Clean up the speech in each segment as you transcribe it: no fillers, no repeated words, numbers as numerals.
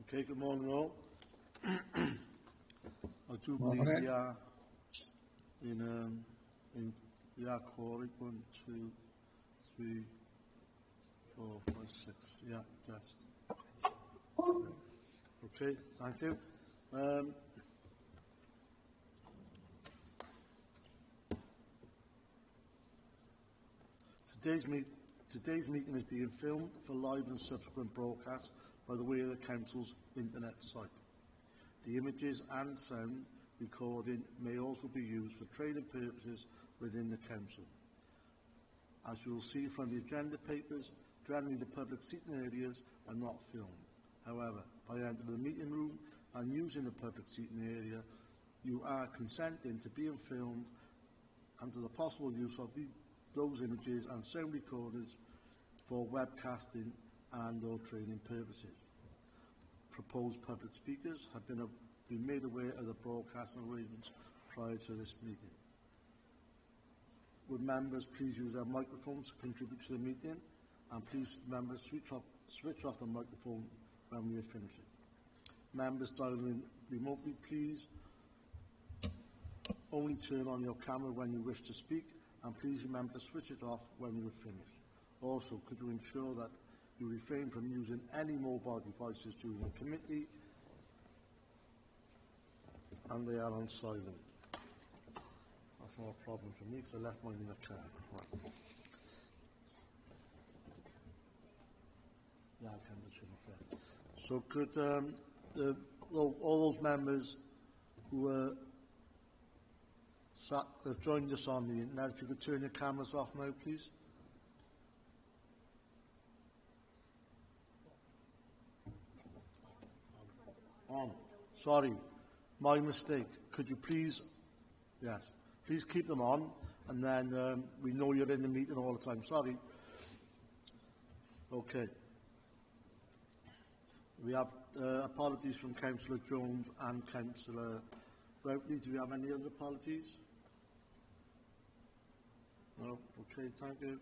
Okay, good morning all. I do believe we are we are quoted 1, 2, 3, 4, 5, 6. Yeah, yes. Okay, thank you. Today's meeting is being filmed for live and subsequent broadcast by the way of the Council's internet site. The images and sound recording may also be used for training purposes within the Council. As you will see from the agenda papers, generally the public seating areas are not filmed. However, by entering the meeting room and using the public seating area, you are consenting to being filmed and to the possible use of those images and sound recordings for webcasting and or training purposes. Proposed public speakers have been made aware of the broadcasting arrangements prior to this meeting. Would members please use their microphones to contribute to the meeting, and please members switch off the microphone when we are finishing. Members dialing in remotely, please only turn on your camera when you wish to speak, and please remember to switch it off when you are finished. Also, could you ensure that you refrain from using any mobile devices during the committee and they are on silent. That's not a problem for me because I left mine in the car. Right. Yeah, I can do it. So could all those members who have joined us on the internet, if you could turn your cameras off now, please. On. Sorry, my mistake. Could you please, yes, please keep them on, and then we know you're in the meeting all the time. Sorry. Okay. We have apologies from Councillor Jones and Councillor Routley. Do we have any other apologies? No? Okay, thank you.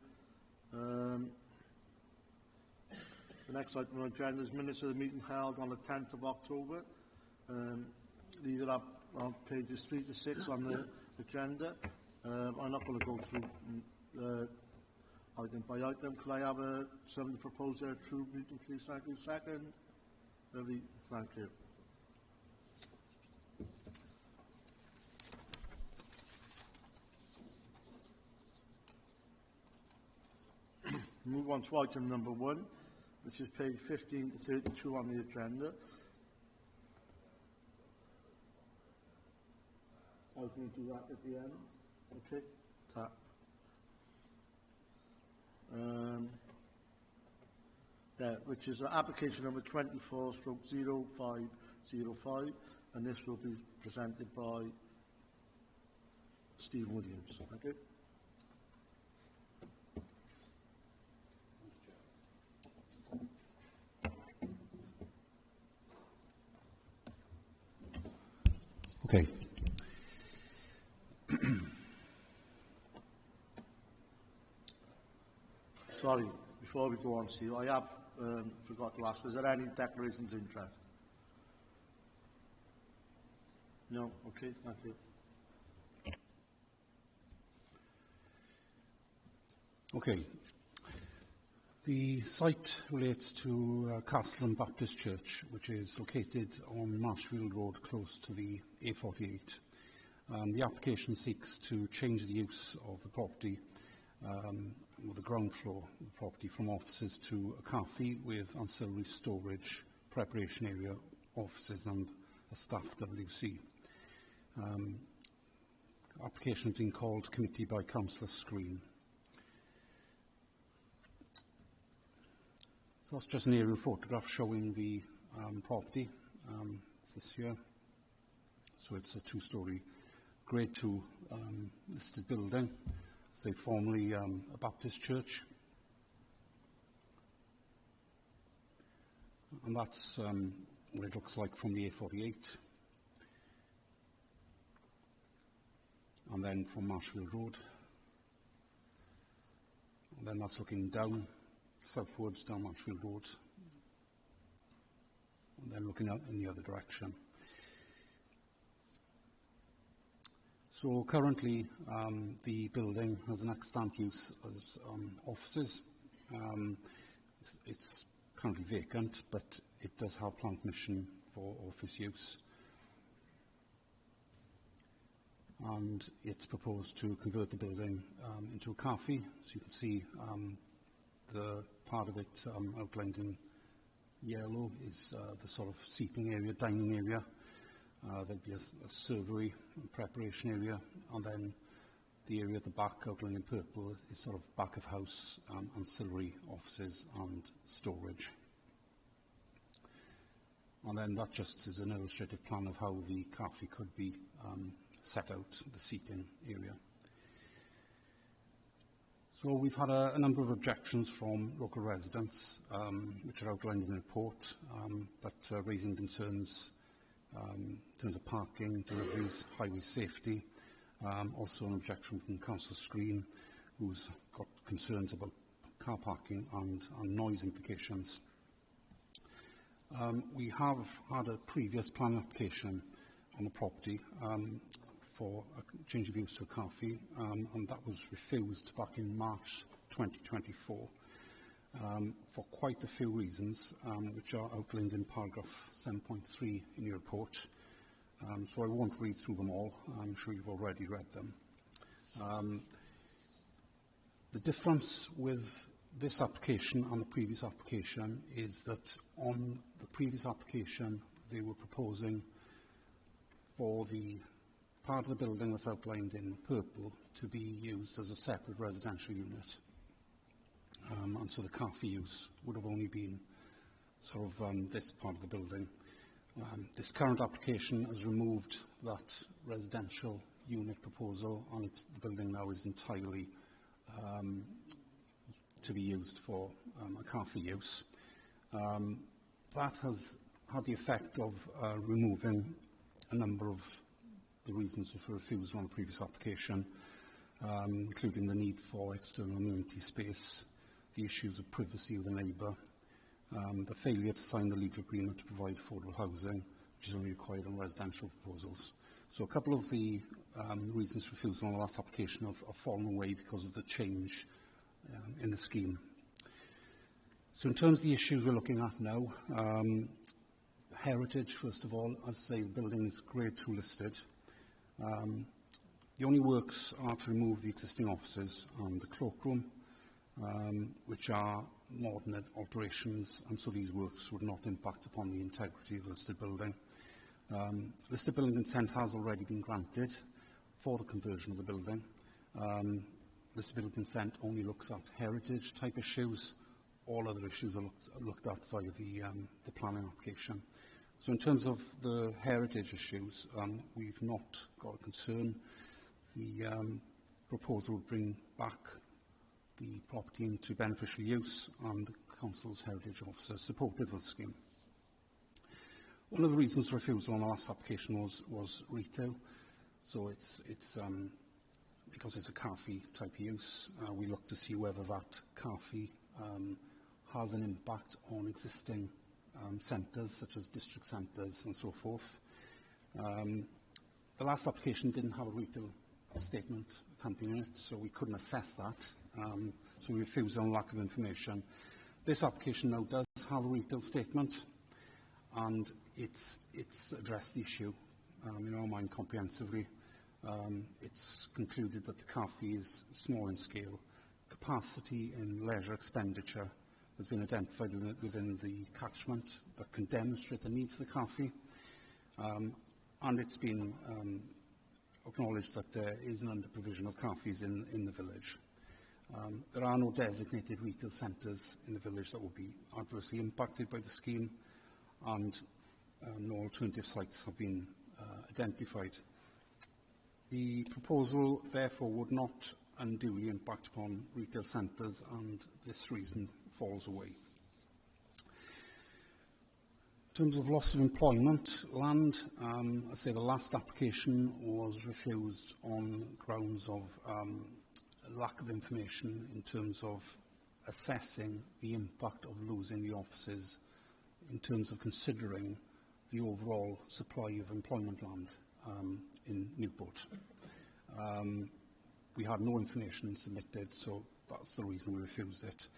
The next item on the agenda is minutes of the meeting held on the 10th of October. These are up on pages 3 to 6 on the agenda. I'm not going to go through item by item. Could I have somebody propose a true meeting, please? Thank you. Second. Lovely. Thank you. Move on to item number 1, which is page 15 to 32 on the agenda. I was going to do that at the end. Okay. Tap. Which is application number 24/0505, and this will be presented by Stephen Williams. Thank you. Okay. Sorry, before we go on, Steve, I have forgot to ask, is there any declarations of interest? No? Okay, thank you. Okay. The site relates to Castleton Baptist Church, which is located on Marshfield Road, close to the A48. The application seeks to change the use of the property, or the ground floor of the property, from offices to a cafe with ancillary storage, preparation area, offices and a staff WC. Application has been called committee by Councillor Screen. So that's just an aerial photograph showing the property. It's this here. So it's a two-storey Grade 2 listed building. Say formerly a Baptist church. And that's what it looks like from the A48. And then from Marshfield Road. And then that's looking down, southwards down Marshfield Road. and then looking out in the other direction. So currently, the building has an extant use as offices. It's currently vacant, but it does have plan permission for office use. And it's proposed to convert the building into a cafe. So you can see the part of it outlined in yellow is the sort of seating area, dining area. There'll be a servery and preparation area, and then the area at the back, outlined in purple, is sort of back of house, ancillary offices and storage. And then that just is an illustrative plan of how the cafe could be set out, the seating area. So we've had a number of objections from local residents, which are outlined in the report, but raising concerns in terms of parking, deliveries, highway safety. Also an objection from Councillor Screen, who's got concerns about car parking and noise implications. We have had a previous plan application on the property for a change of use to a cafe, and that was refused back in March 2024 for quite a few reasons, which are outlined in paragraph 7.3 in your report. So I won't read through them all. I'm sure you've already read them. The difference with this application and the previous application is that on the previous application they were proposing for the part of the building that's outlined in purple to be used as a separate residential unit. And so the cafe use would have only been sort of this part of the building. This current application has removed that residential unit proposal, and the building now is entirely to be used for a cafe use. That has had the effect of removing a number of the reasons for refusal on the previous application, including the need for external amenity space, the issues of privacy with the neighbour, the failure to sign the legal agreement to provide affordable housing, which is only required on residential proposals. So a couple of the reasons for refusal on the last application have fallen away because of the change in the scheme. So in terms of the issues we're looking at now, heritage, first of all, as I say, the building is Grade 2 listed. The only works are to remove the existing offices and the cloakroom, which are modern alterations, and so these works would not impact upon the integrity of the listed building. Listed building consent has already been granted for the conversion of the building. Listed building consent only looks at heritage type issues. All other issues are looked at via the planning application. So in terms of the heritage issues, we've not got a concern. The proposal would bring back the property into beneficial use, and the Council's heritage officer supportive of the scheme. One of the reasons for refusal on the last application was retail. So it's because it's a cafe type use, we look to see whether that cafe has an impact on existing centres, such as district centres and so forth. The last application didn't have a retail statement accompanying it, so we couldn't assess that. So we refused on lack of information. This application now does have a retail statement, and it's addressed the issue in our mind comprehensively. It's concluded that the cafe is small in scale. Capacity in leisure expenditure has been identified within the catchment that can demonstrate the need for the cafe, and it's been acknowledged that there is an under-provision of cafes in the village. There are no designated retail centres in the village that will be adversely impacted by the scheme, and no alternative sites have been identified. The proposal, therefore, would not unduly impact upon retail centres, and this reason falls away. In terms of loss of employment, land, I say the last application was refused on grounds of lack of information in terms of assessing the impact of losing the offices in terms of considering the overall supply of employment land in Newport. We had no information submitted, so that's the reason we refused it.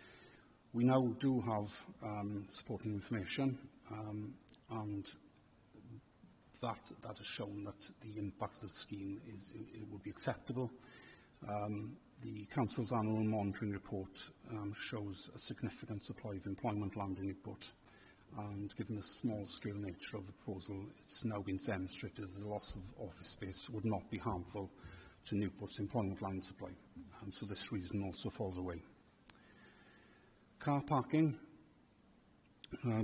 We now do have supporting information, and that has shown that the impact of the scheme it would be acceptable. The Council's annual monitoring report shows a significant supply of employment land in Newport, and given the small-scale nature of the proposal, it's now been demonstrated that the loss of office space would not be harmful to Newport's employment land supply, so this reason also falls away. Car parking.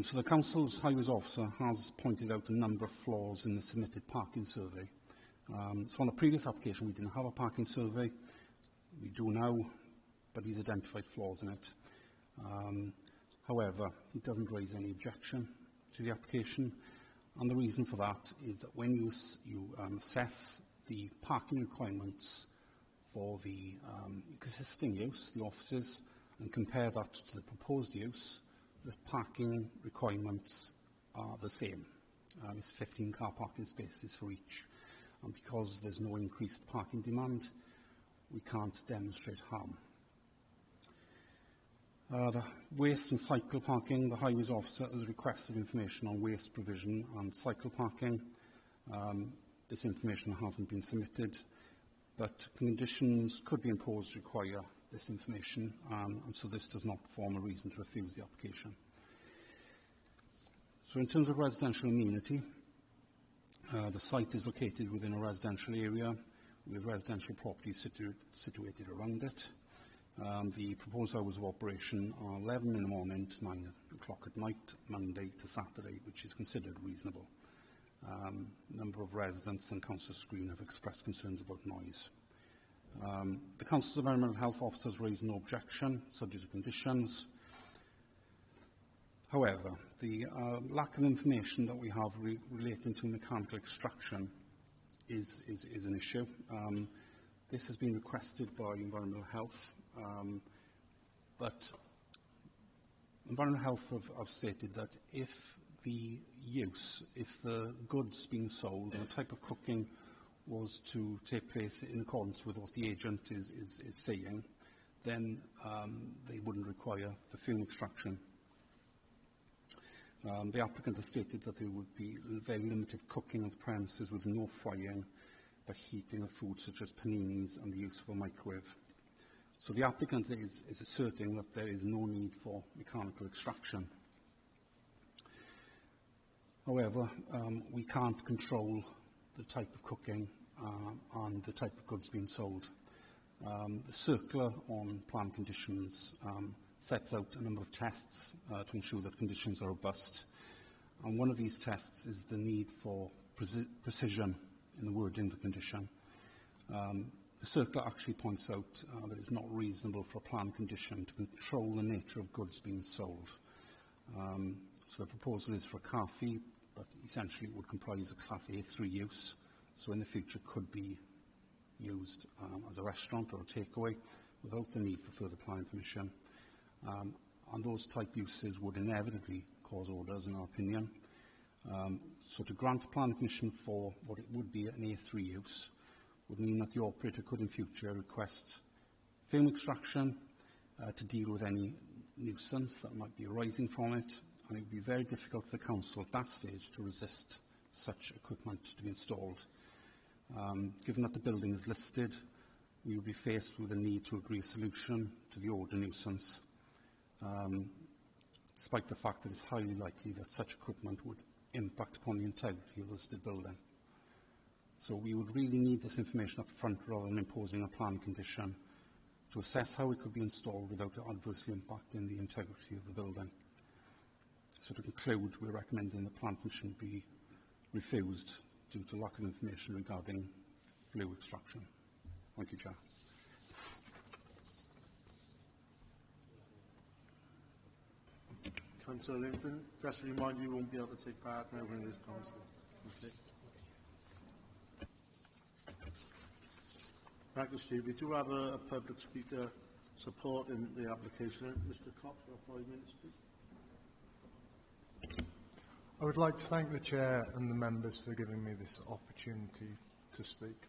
So the Council's Highways Officer has pointed out a number of flaws in the submitted parking survey. So on the previous application we didn't have a parking survey. We do now, but he's identified flaws in it. However, he doesn't raise any objection to the application, and the reason for that is that when you assess the parking requirements for the existing use, the offices, and compare that to the proposed use, the parking requirements are the same. It's 15 car parking spaces for each, and because there's no increased parking demand, we can't demonstrate harm. The waste and cycle parking, the Highways Officer has requested information on waste provision and cycle parking. This information hasn't been submitted, but conditions could be imposed to require this information, and so this does not form a reason to refuse the application. So in terms of residential amenity, the site is located within a residential area with residential properties situated around it. The proposed hours of operation are 11 in the morning to 9 o'clock at night, Monday to Saturday, which is considered reasonable. A number of residents and Councillor Screen have expressed concerns about noise. The Council's Environmental Health Officer has raised no objection, subject to conditions. However, the lack of information that we have relating to mechanical extraction is an issue. This has been requested by Environmental Health, but Environmental Health have stated that if the goods being sold and the type of cooking was to take place in accordance with what the agent is saying, then they wouldn't require the fume extraction. The applicant has stated that there would be very limited cooking of the premises with no frying, but heating of food such as paninis and the use of a microwave. So the applicant is asserting that there is no need for mechanical extraction. However, we can't control the type of cooking and the type of goods being sold. The circular on plan conditions sets out a number of tests to ensure that conditions are robust, and one of these tests is the need for precision in the wording of the condition. The circular actually points out that it's not reasonable for a plan condition to control the nature of goods being sold. So the proposal is for a car fee, but essentially it would comprise a Class A3 use, so in the future could be used as a restaurant or a takeaway without the need for further planning permission. And those type uses would inevitably cause orders, in our opinion. So to grant planning permission for what it would be an A3 use would mean that the operator could in future request film extraction to deal with any nuisance that might be arising from it, and it would be very difficult for the council at that stage to resist such equipment to be installed. Given that the building is listed, we would be faced with a need to agree a solution to the odour nuisance, despite the fact that it's highly likely that such equipment would impact upon the integrity of the listed building. So we would really need this information up front rather than imposing a plan condition to assess how it could be installed without adversely impacting the integrity of the building. So to conclude, we're recommending the plan permission be refused due to lack of information regarding flue extraction. Thank you, Chair. Councillor Linton, just to remind you, you won't be able to take part now when this comes. Okay. Thank you, Steve. We do have a public speaker supporting the application. Mr. Cox, for 5 minutes, please. I would like to thank the Chair and the members for giving me this opportunity to speak.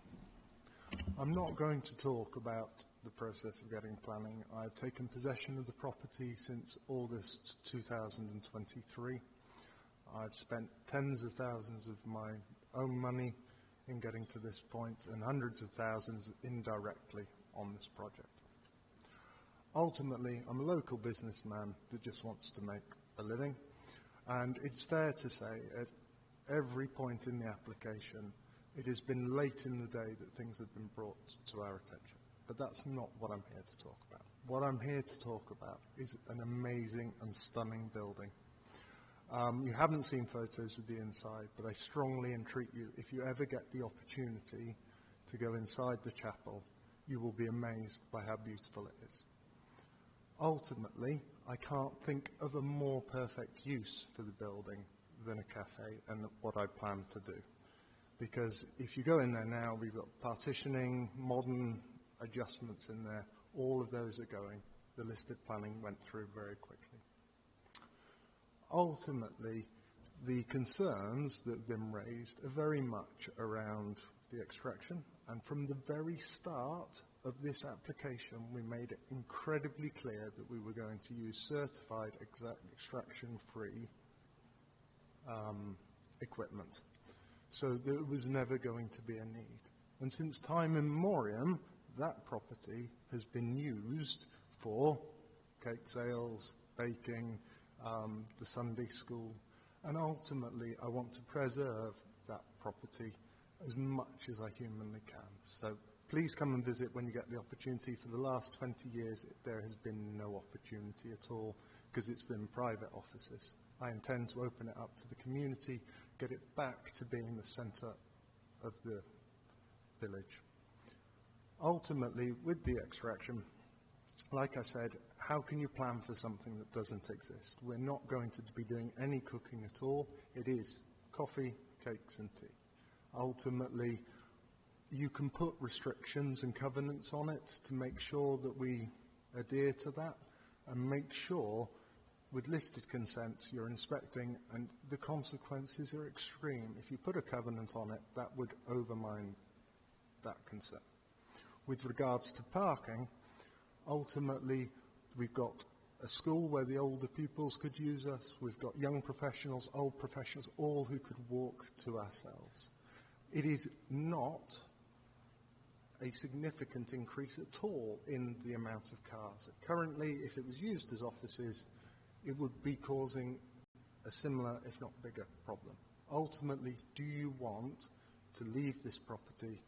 I'm not going to talk about the process of getting planning. I've taken possession of the property since August 2023. I've spent tens of thousands of my own money in getting to this point and hundreds of thousands indirectly on this project. Ultimately, I'm a local businessman that just wants to make a living, and it's fair to say at every point in the application it has been late in the day that things have been brought to our attention. But that's not what I'm here to talk about. What I'm here to talk about is an amazing and stunning building. You haven't seen photos of the inside, but I strongly entreat you, if you ever get the opportunity to go inside the chapel, you will be amazed by how beautiful it is. Ultimately, I can't think of a more perfect use for the building than a cafe and what I plan to do. Because if you go in there now, we've got partitioning, modern adjustments in there, all of those are going. The listed planning went through very quickly. Ultimately, the concerns that have been raised are very much around the extraction, and from the very start of this application, we made it incredibly clear that we were going to use certified extraction-free equipment. So there was never going to be a need. And since time immemorial, that property has been used for cake sales, baking, the Sunday school, and ultimately I want to preserve that property as much as I humanly can. So please come and visit when you get the opportunity. For the last 20 years, there has been no opportunity at all because it's been private offices. I intend to open it up to the community, get it back to being the centre of the village. Ultimately, with the extraction, like I said, how can you plan for something that doesn't exist? We're not going to be doing any cooking at all. It is coffee, cakes and tea. Ultimately, you can put restrictions and covenants on it to make sure that we adhere to that and make sure with listed consents you're inspecting, and the consequences are extreme. If you put a covenant on it, that would overmine that consent. With regards to parking, ultimately we've got a school where the older pupils could use us, we've got young professionals, old professionals, all who could walk to ourselves. It is not a significant increase at all in the amount of cars. Currently, if it was used as offices, it would be causing a similar, if not bigger, problem. Ultimately, do you want to leave this property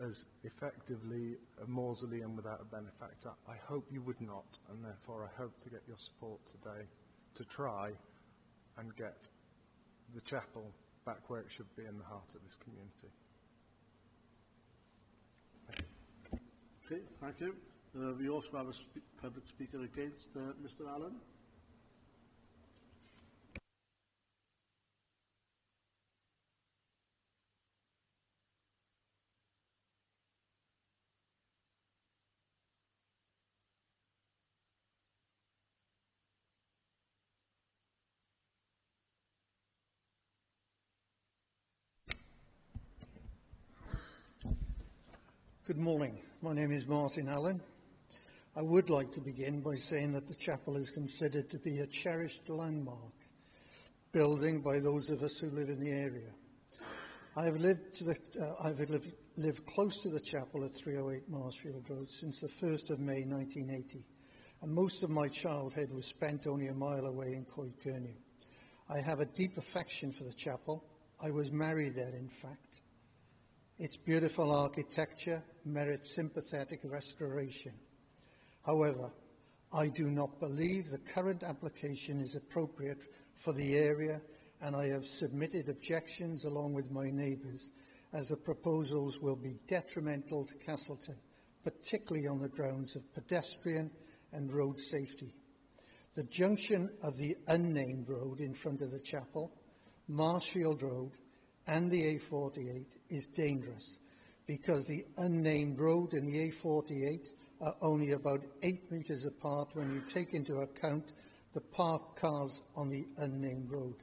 as effectively a mausoleum without a benefactor? I hope you would not, and therefore I hope to get your support today to try and get the chapel back where it should be in the heart of this community. Okay, thank you. We also have a public speaker against Mr. Allen. Good morning. My name is Martin Allen. I would like to begin by saying that the chapel is considered to be a cherished landmark building by those of us who live in the area. I have lived close to the chapel at 308 Marsfield Road since the 1st of May 1980, and most of my childhood was spent only a mile away in Coed-Cernyw. I have a deep affection for the chapel. I was married there, in fact. Its beautiful architecture merits sympathetic restoration. However, I do not believe the current application is appropriate for the area, and I have submitted objections along with my neighbours, as the proposals will be detrimental to Castleton, particularly on the grounds of pedestrian and road safety. The junction of the unnamed road in front of the chapel, Marshfield Road, and the A48 is dangerous because the unnamed road and the A48 are only about 8 metres apart when you take into account the parked cars on the unnamed road.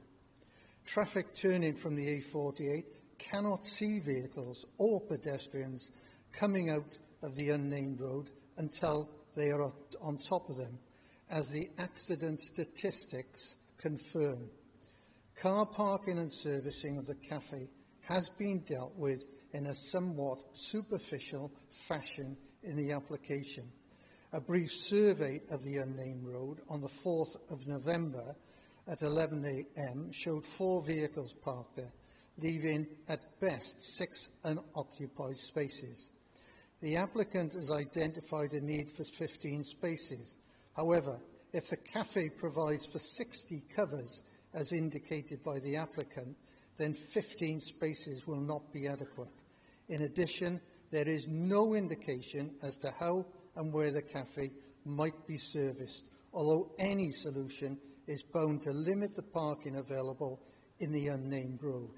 traffic turning from the A48 cannot see vehicles or pedestrians coming out of the unnamed road until they are on top of them, as the accident statistics confirm. Car parking and servicing of the cafe has been dealt with in a somewhat superficial fashion in the application. A brief survey of the unnamed road on the 4th of November at 11 a.m. showed 4 vehicles parked there, leaving at best 6 unoccupied spaces. The applicant has identified a need for 15 spaces. However, if the cafe provides for 60 covers, as indicated by the applicant, then 15 spaces will not be adequate. In addition, there is no indication as to how and where the cafe might be serviced, although any solution is bound to limit the parking available in the unnamed road.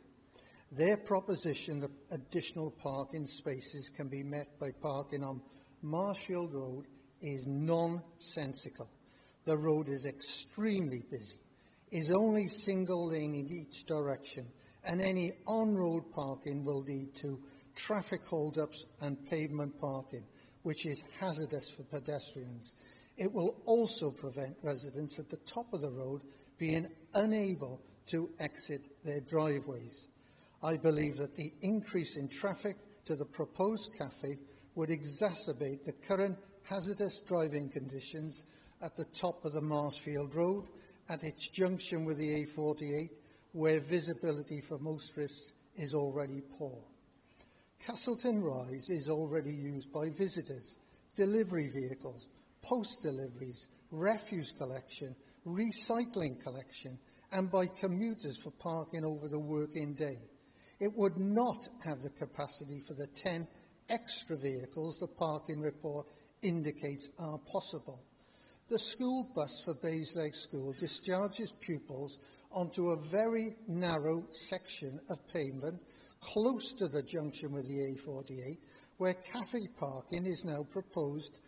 Their proposition that additional parking spaces can be met by parking on Marshfield Road is nonsensical. The road is extremely busy, is only single lane in each direction, and any on-road parking will lead to traffic hold-ups and pavement parking, which is hazardous for pedestrians. It will also prevent residents at the top of the road being unable to exit their driveways. I believe that the increase in traffic to the proposed cafe would exacerbate the current hazardous driving conditions at the top of the Marshfield Road at its junction with the A48, where visibility for motorists is already poor. Castleton Rise is already used by visitors, delivery vehicles, post deliveries, refuse collection, recycling collection, and by commuters for parking over the working day. It would not have the capacity for the 10 extra vehicles the parking report indicates are possible. The school bus for Baysleg School discharges pupils onto a very narrow section of pavement close to the junction with the A48, where cafe parking is now proposed,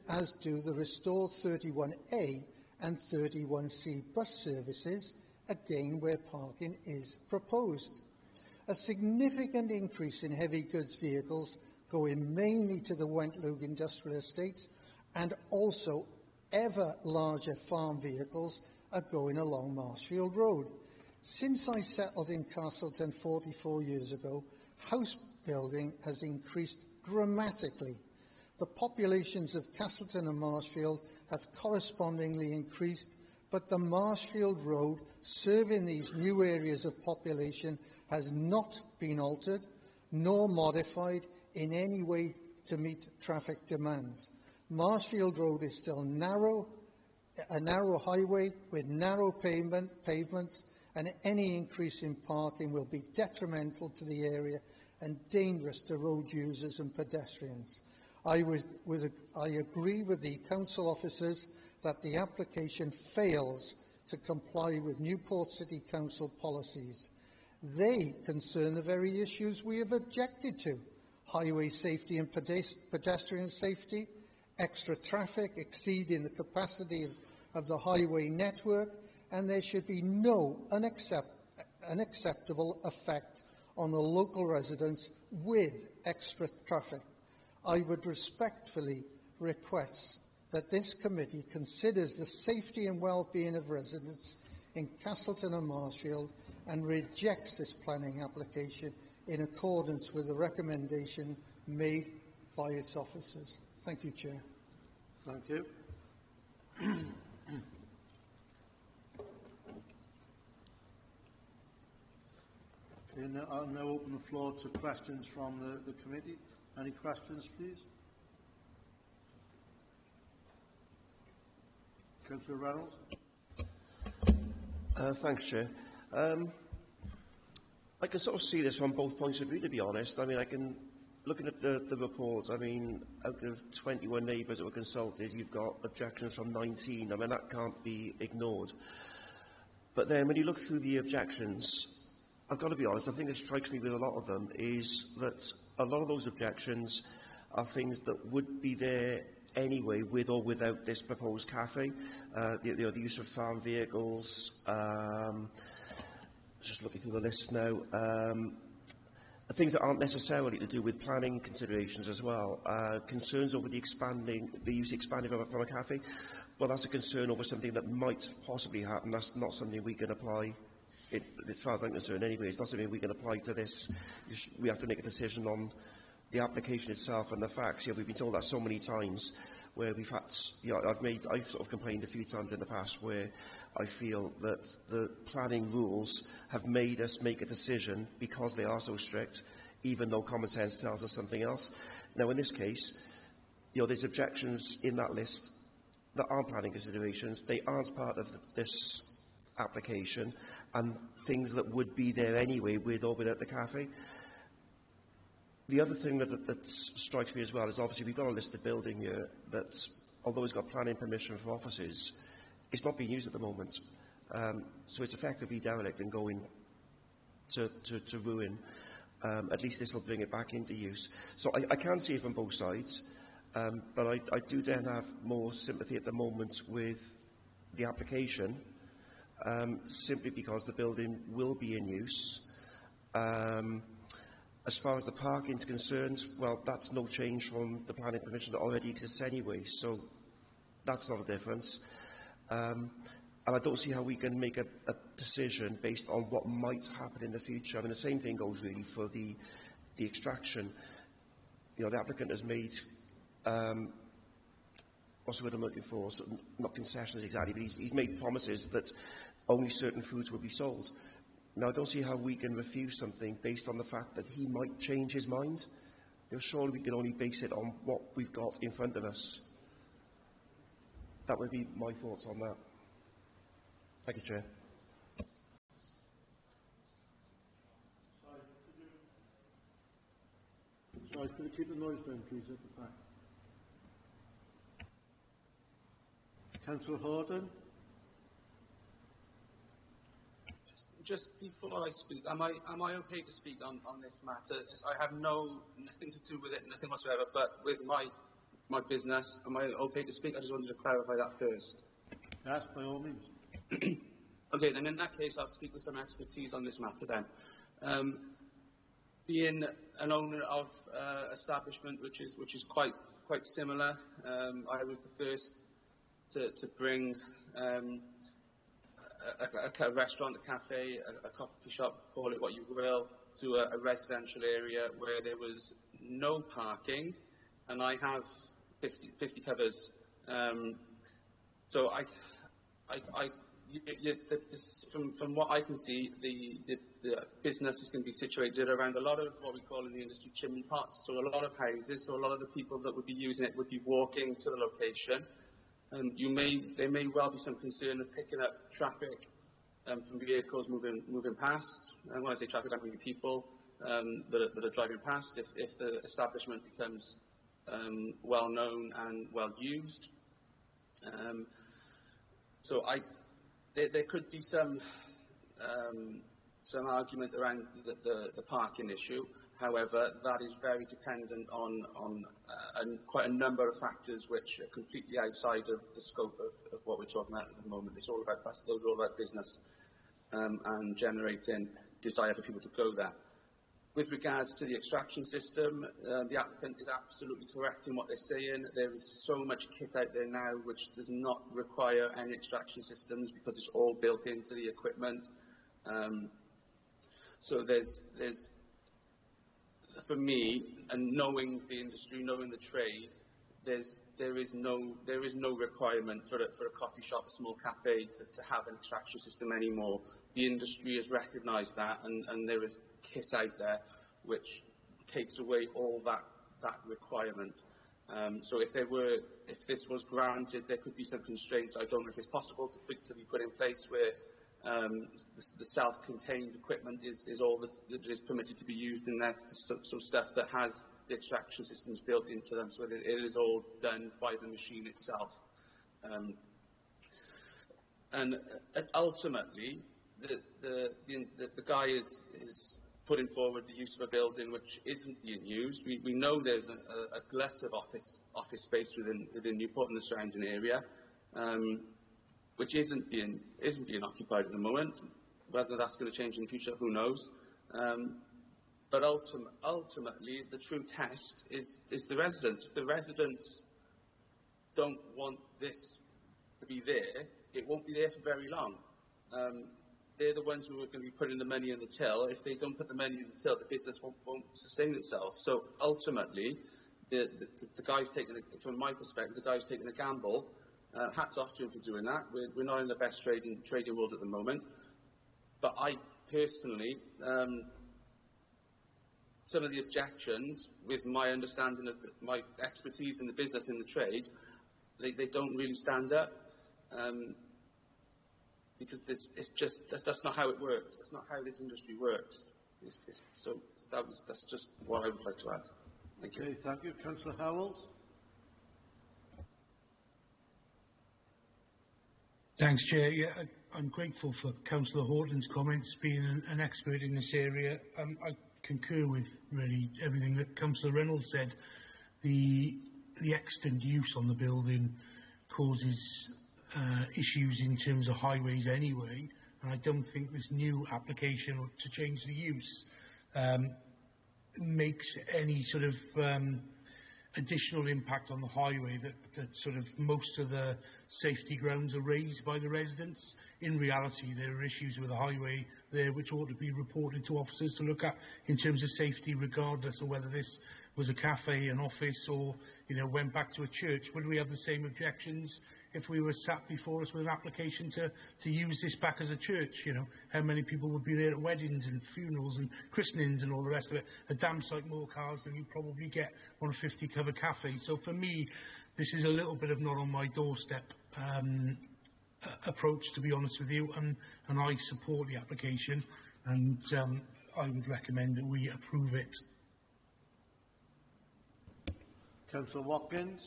as do the restored 31A and 31C bus services, again where parking is proposed. A significant increase in heavy goods vehicles going mainly to the Wentloog Industrial Estates, and also ever larger farm vehicles are going along Marshfield Road. Since I settled in Castleton 44 years ago, house building has increased dramatically. The populations of Castleton and Marshfield have correspondingly increased, but the Marshfield Road serving these new areas of population has not been altered nor modified in any way to meet traffic demands. Marshfield Road is still a narrow highway with narrow pavements, and any increase in parking will be detrimental to the area and dangerous to road users and pedestrians. I agree with the council officers that the application fails to comply with Newport City Council policies. They concern the very issues we have objected to: highway safety and pedestrian safety, extra traffic exceeding the capacity of the highway network, and there should be no unacceptable effect on the local residents with extra traffic. I would respectfully request that this committee considers the safety and well-being of residents in Castleton and Marshfield and rejects this planning application in accordance with the recommendation made by its officers. Thank you, Chair. Thank you. Okay, I'll now open the floor to questions from the committee. Any questions, please? Councillor Reynolds. Thanks, Chair. I can sort of see this from both points of view, to be honest. I mean, looking at the report, I mean, out of 21 neighbours that were consulted, you've got objections from 19. I mean, that can't be ignored. But then when you look through the objections, I've got to be honest, the thing that strikes me with a lot of them is that a lot of those objections are things that would be there anyway, with or without this proposed cafe. The use of farm vehicles, just looking through the list now. Things that aren't necessarily to do with planning considerations as well. Concerns over the use expanding from a cafe. Well, that's a concern over something that might possibly happen. That's not something we can apply, as far as I'm concerned anyway. It's not something we can apply to this. We have to make a decision on the application itself and the facts. Yeah, we've been told that so many times, where we've had, I've sort of complained a few times in the past where I feel that the planning rules have made us make a decision because they are so strict, even though common sense tells us something else. Now, in this case, there's objections in that list that aren't planning considerations. They aren't part of this application, and things that would be there anyway, with or without the cafe. The other thing that strikes me as well is, obviously, we've got a listed building here that's, although it's got planning permission for offices, it's not being used at the moment. So it's effectively derelict and going to ruin. At least this will bring it back into use. So I can see it from both sides, but I do then have more sympathy at the moment with the application, simply because the building will be in use. As far as the parking is concerned, well, that's no change from the planning permission that already exists anyway, so that's not a difference. And I don't see how we can make a decision based on what might happen in the future. I mean, the same thing goes really for the extraction. The applicant has made, what's the word I'm looking for? So, not concessions exactly, but he's made promises that only certain foods will be sold. Now, I don't see how we can refuse something based on the fact that he might change his mind. Surely we can only base it on what we've got in front of us. That would be my thoughts on that. Thank you, Chair. Sorry, could you keep the noise down, please, at the back? Councillor Harden. Just before I speak, am I okay to speak on this matter? I have nothing to do with it, nothing whatsoever, but with my business, am I okay to speak? I just wanted to clarify that first. Yes, by all means. Okay, then in that case, I'll speak with some expertise on this matter then. Being an owner of establishment which is quite similar, I was the first to bring a restaurant, a cafe, a coffee shop, call it what you will, to a residential area where there was no parking, and I have 50 covers. So from what I can see, the business is going to be situated around a lot of what we call in the industry chimney pots, so a lot of houses, so a lot of the people that would be using it would be walking to the location. There may well be some concern of picking up traffic from vehicles moving past. And when I say traffic, I mean people that are driving past. If the establishment becomes well known and well used, so there could be some argument around the parking issue. However, that is very dependent on quite a number of factors which are completely outside of the scope of what we're talking about at the moment. Those are all about business and generating desire for people to go there. With regards to the extraction system, the applicant is absolutely correct in what they're saying. There is so much kit out there now which does not require any extraction systems because it's all built into the equipment. So there's for me, and knowing the industry, knowing the trade, there is no requirement for a coffee shop, a small cafe, to have an extraction system anymore. The industry has recognised that, and there is kit out there which takes away all that requirement. So if this was granted, there could be some constraints. I don't know if it's possible to be put in place where the self-contained equipment is all that is permitted to be used in there, some stuff that has the extraction systems built into them, so that it is all done by the machine itself. And ultimately, the guy is putting forward the use of a building which isn't being used. We know there's a glut of office space within Newport and the surrounding area, which isn't being occupied at the moment. Whether that's going to change in the future, who knows? But ultimately, the true test is the residents. If the residents don't want this to be there, it won't be there for very long. They're the ones who are going to be putting the money in the till. If they don't put the money in the till, the business won't sustain itself. So ultimately, the guy's taking, from my perspective, the guy's taking a gamble. Hats off to him for doing that. We're not in the best trading world at the moment. But I personally, some of the objections, with my understanding of my expertise in the business, in the trade, they don't really stand up. Because that's not how it works. That's not how this industry works. So that's just what I would like to add. Thank you. Okay, thank you. Councillor Howells. Thanks, Chair. Yeah, I'm grateful for Councillor Horton's comments, being an expert in this area. I concur with really everything that Councillor Reynolds said. The extant use on the building causes issues in terms of highways anyway, and I don't think this new application to change the use makes any sort of additional impact on the highway that sort of most of the safety grounds are raised by the residents. In reality, there are issues with the highway there which ought to be reported to officers to look at in terms of safety, regardless of whether this was a cafe, an office, or went back to a church. Would we have the same objections if we were sat before us with an application to use this back as a church? How many people would be there at weddings and funerals and christenings and all the rest of it? A damn sight more cars than you probably get on a 50-cover cafe. So for me, this is a little bit of not on my doorstep approach, to be honest with you, and I support the application, and I would recommend that we approve it. Councillor Watkins.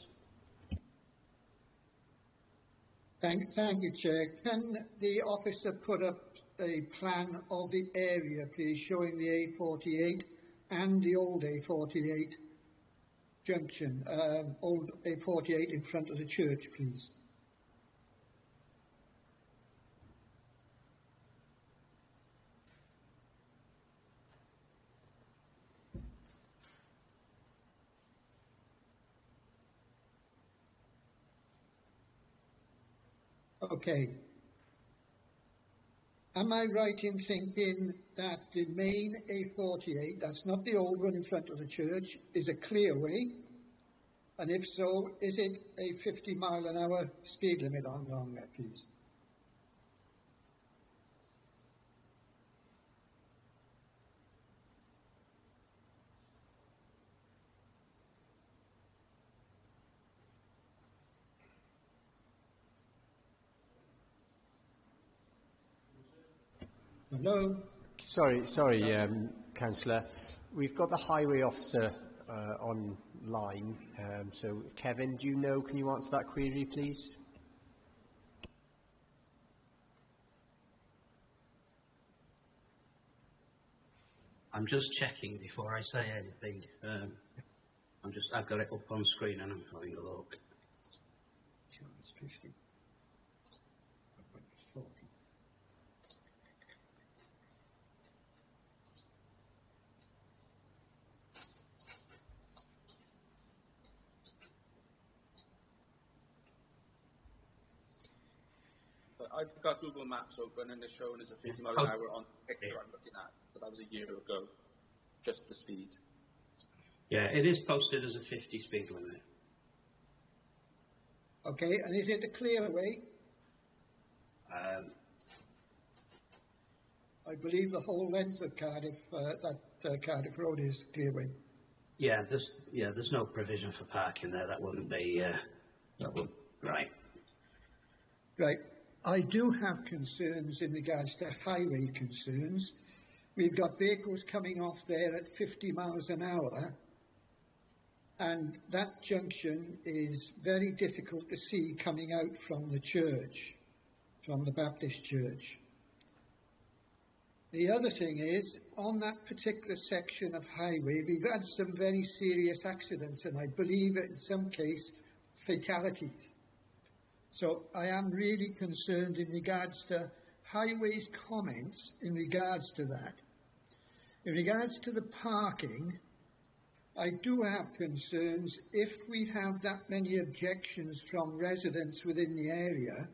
Thank you, Chair. Can the officer put up a plan of the area, please, showing the A48 and the old A48 junction, old A48 in front of the church, please? Okay. Am I right in thinking that the main A48, that's not the old one in front of the church, is a clearway? And if so, is it a 50-mile-an-hour speed limit along there, please? Hello? Sorry, Councillor. We've got the highway officer online. So, Kevin, can you answer that query, please? I'm just checking before I say anything. I've got it up on screen and I'm having a look. Sure, it's 50. 40. I've got Google Maps open and it's showing as a 50 mile an hour on the picture I'm looking at, but that was a year ago, just the speed. Yeah, it is posted as a 50 speed limit. Okay, and is it a clearway? I believe the whole length of Cardiff, Cardiff Road is clearway. Yeah, there's no provision for parking there. That wouldn't be right. Right. I do have concerns in regards to highway concerns. We've got vehicles coming off there at 50 miles an hour, and that junction is very difficult to see coming out from the church, from the Baptist church. The other thing is, on that particular section of highway, we've had some very serious accidents, and I believe in some case, fatalities. So I am really concerned in regards to Highways comments in regards to that. In regards to the parking, I do have concerns if we have that many objections from residents within the area.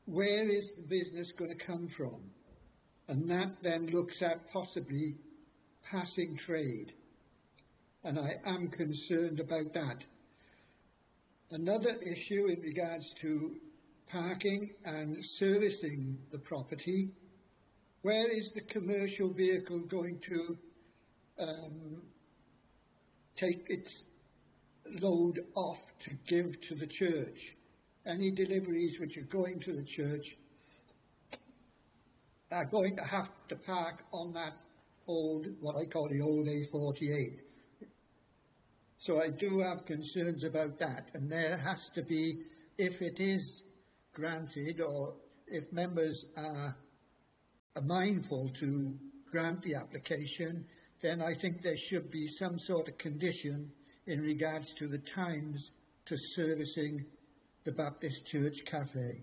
Where is the business going to come from? And that then looks at possibly passing trade. And I am concerned about that. Another issue in regards to parking and servicing the property, where is the commercial vehicle going to take its load off to give to the church? Any deliveries which are going to the church are going to have to park on that old, what I call the old A48. So I do have concerns about that, and there has to be, if it is granted or if members are mindful to grant the application, then I think there should be some sort of condition in regards to the times to servicing the Baptist Church Cafe.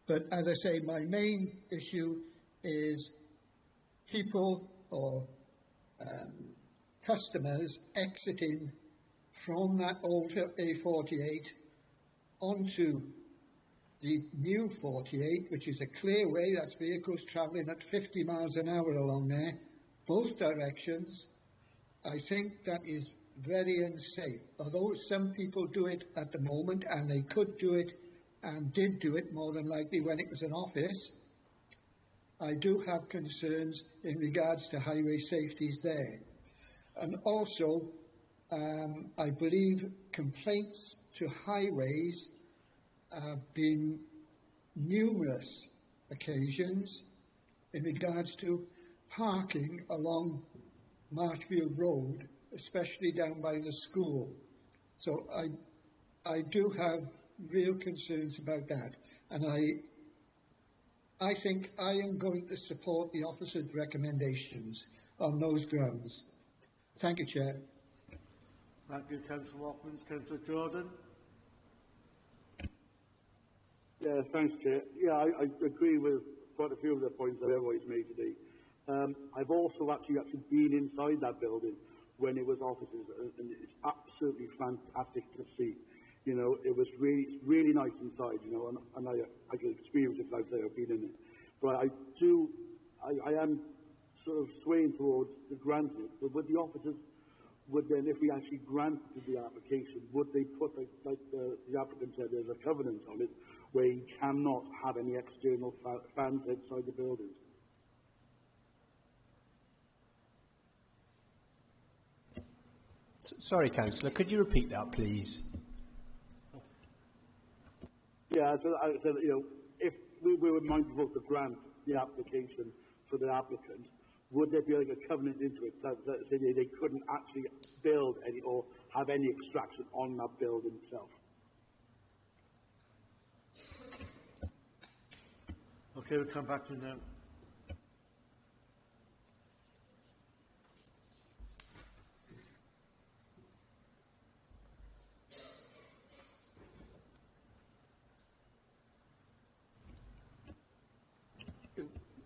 But as I say, my main issue is people or customers exiting from that old A48 onto the new 48, which is a clear way. That's vehicles travelling at 50 miles an hour along there, both directions. I think that is very unsafe. Although some people do it at the moment, and they could do it and did do it more than likely when it was an office, I do have concerns in regards to highway safeties there. And also, I believe complaints to highways have been numerous occasions in regards to parking along Marshfield Road, especially down by the school. So I do have real concerns about that, and I think I am going to support the officer's recommendations on those grounds. Thank you, Chair. Thank you, Councillor Watkins. Councillor Jordan. Yeah, thanks, Chair. Yeah, I agree with quite a few of the points that everybody's made today. I've also actually been inside that building when it was offices, and it's absolutely fantastic to see. You know, it was really nice inside, you know, and I can experience it like I've been in it. But I am sort of swaying towards the granted. But with the officers, would then, if we actually granted the application, would they put, like the applicant said, there's a covenant on it, where you cannot have any external fans outside the buildings? Sorry, Councillor, could you repeat that, please? Yeah, so I said, you know, if we were mindful to grant the application for the applicant, would there be like a covenant into it that they couldn't actually build any or have any extraction on that building itself? Okay, we'll come back to you now.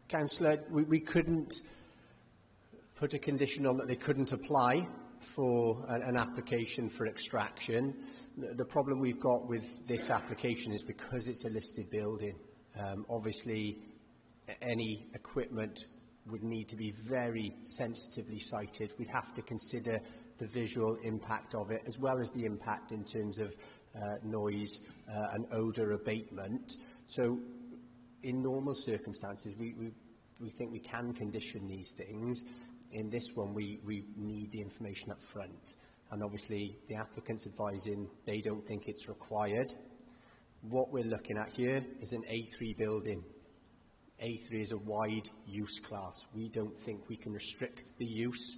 Councillor, we couldn't put a condition on that they couldn't apply for an application for extraction. The problem we've got with this application is because it's a listed building. Obviously, any equipment would need to be very sensitively sited. We'd have to consider the visual impact of it, as well as the impact in terms of noise and odour abatement. So, in normal circumstances, we think we can condition these things. In this one, we need the information up front. And obviously, the applicant's advising they don't think it's required. What we're looking at here is an A3 building. A3 is a wide use class. We don't think we can restrict the use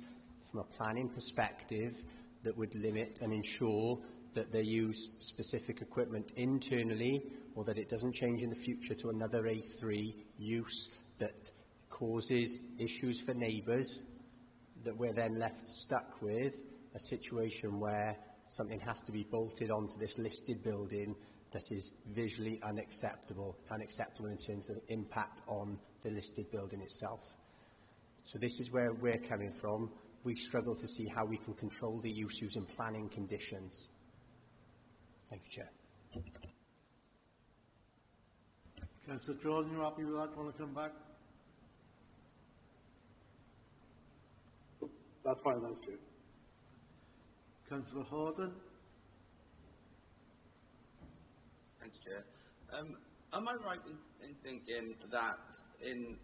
from a planning perspective that would limit and ensure that they use specific equipment internally, or that it doesn't change in the future to another A3 use that causes issues for neighbours, that we're then left stuck with a situation where something has to be bolted onto this listed building that is visually unacceptable in terms of impact on the listed building itself. So this is where we're coming from. We struggle to see how we can control the use using planning conditions. Thank you, Chair. Councillor Jordan, you happy with that? Want to come back? That's fine, thanks, Chair. Councillor Horden. Thanks, Chair. Am I right in thinking that in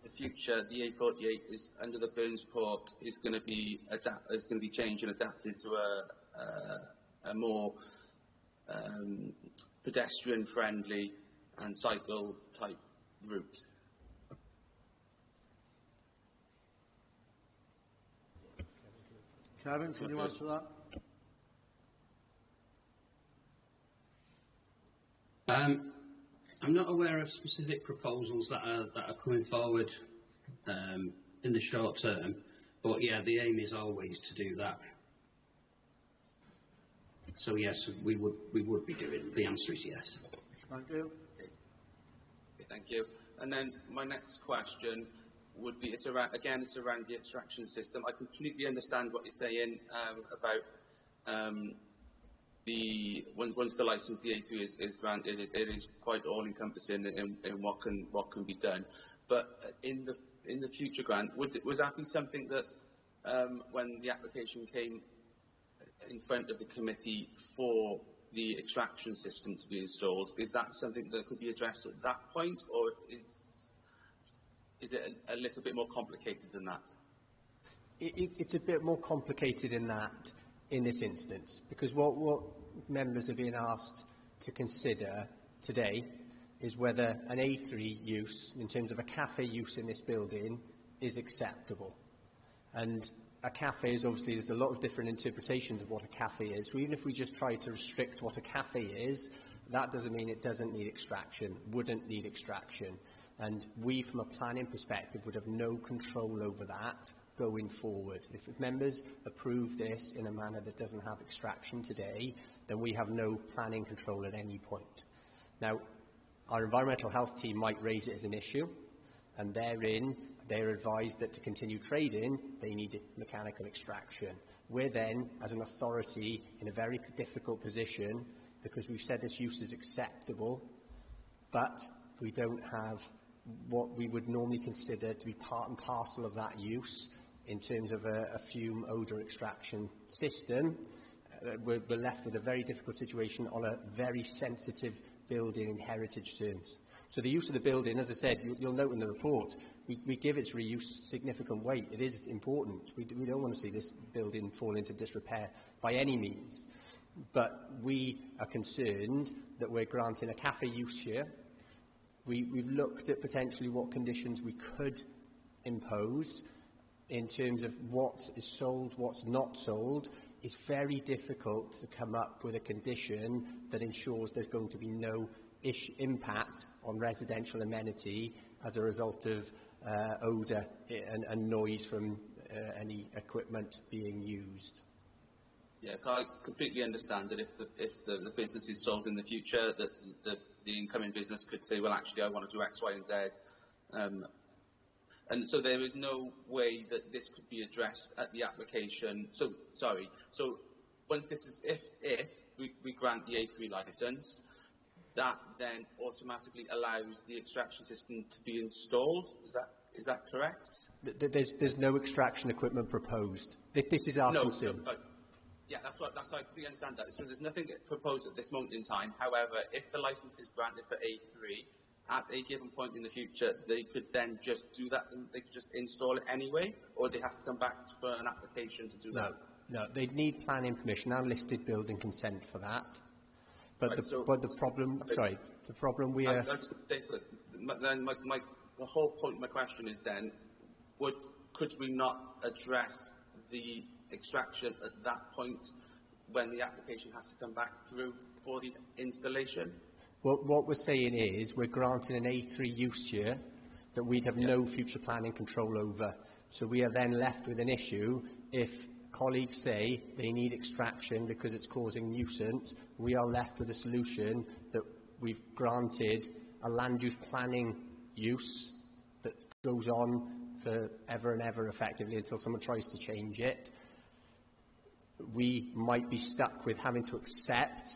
the future the A48 is under the Burns Port is going to be changed and adapted to a more pedestrian-friendly and cycle-type route? Kevin, can you answer that? I'm not aware of specific proposals that are coming forward in the short term, but yeah, the aim is always to do that. So yes, we would be doing. The answer is yes. Thank you. Okay, thank you. And then my next question would be, it's around the extraction system. I completely understand what you're saying about once the license, the A3 is granted, it is quite all-encompassing in what can be done. But in the future grant, was that be something that when the application came in front of the committee for the extraction system to be installed, is that something that could be addressed at that point, or is it a little bit more complicated than that? It's a bit more complicated in that, in this instance, because what members are being asked to consider today is whether an A3 use, in terms of a cafe use in this building, is acceptable. And a cafe is obviously, there's a lot of different interpretations of what a cafe is. So even if we just try to restrict what a cafe is, that doesn't mean it doesn't need extraction, wouldn't need extraction. And we, from a planning perspective, would have no control over that going forward. If members approve this in a manner that doesn't have extraction today, then we have no planning control at any point. Now, our environmental health team might raise it as an issue, and therein they're advised that to continue trading, they need mechanical extraction. We're then, as an authority, in a very difficult position because we've said this use is acceptable, but we don't have what we would normally consider to be part and parcel of that use in terms of a fume odour extraction system. We're left with a very difficult situation on a very sensitive building in heritage terms. So the use of the building, as I said, you'll note in the report, we give its reuse significant weight. It is important. We don't want to see this building fall into disrepair by any means. But we are concerned that we're granting a cafe use here. We've looked at potentially what conditions we could impose in terms of what is sold, what's not sold. It's very difficult to come up with a condition that ensures there's going to be no impact on residential amenity as a result of odour and noise from any equipment being used. Yeah, I completely understand that if the business is sold in the future, that the incoming business could say, well, actually, I want to do X, Y, and Z. And so there is no way that this could be addressed at the application. So once this is, if we grant the A3 licence, that then automatically allows the extraction system to be installed. Is that correct? There's no extraction equipment proposed. This is our concern. No. Yeah, that's what I completely understand that. So there's nothing proposed at this moment in time. However, if the licence is granted for A3, at a given point in the future, they could then just do that, and they could just install it anyway, or they have to come back for an application to do that? No, they'd need planning permission and listed building consent for that. But right, the problem we are... Then the whole point of my question is then, could we not address the extraction at that point when the application has to come back through for the installation? Well, what we're saying is we're granting an A3 use here that we'd have no future planning control over. So we are then left with an issue if colleagues say they need extraction because it's causing nuisance. We are left with a solution we've granted a land use planning use that goes on for ever and ever effectively until someone tries to change it. We might be stuck with having to accept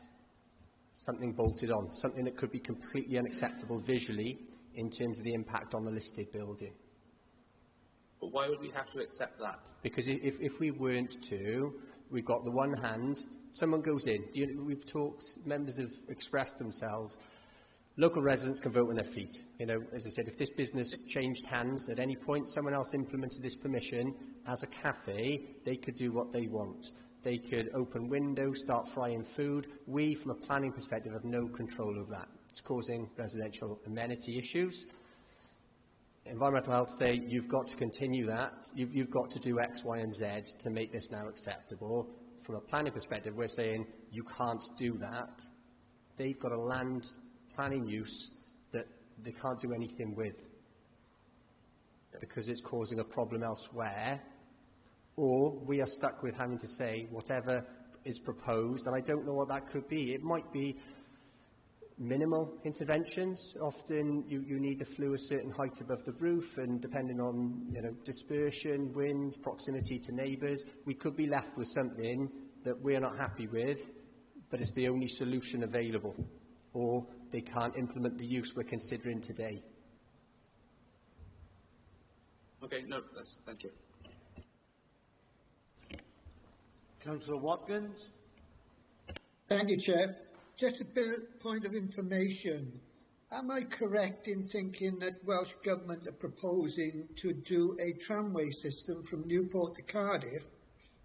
something bolted on, something that could be completely unacceptable visually in terms of the impact on the listed building. But why would we have to accept that? Because if we weren't to, we've got the one hand, someone goes in, we've talked, members have expressed themselves, local residents can vote on their feet. You know, as I said, if this business changed hands at any point, someone else implemented this permission, as a cafe, they could do what they want. They could open windows, start frying food. We, from a planning perspective, have no control of that. It's causing residential amenity issues. Environmental Health say you've got to continue that. You've got to do X, Y and Z to make this now acceptable. From a planning perspective, we're saying you can't do that. They've got a land planning use that they can't do anything with because it's causing a problem elsewhere. Or we are stuck with having to say whatever is proposed, and I don't know what that could be. It might be minimal interventions. Often you need the flue a certain height above the roof, and depending on dispersion, wind, proximity to neighbours, we could be left with something that we're not happy with, but it's the only solution available, or they can't implement the use we're considering today. Okay, no, thank you. Councillor Watkins. Thank you, Chair. Just a point of information. Am I correct in thinking that Welsh Government are proposing to do a tramway system from Newport to Cardiff?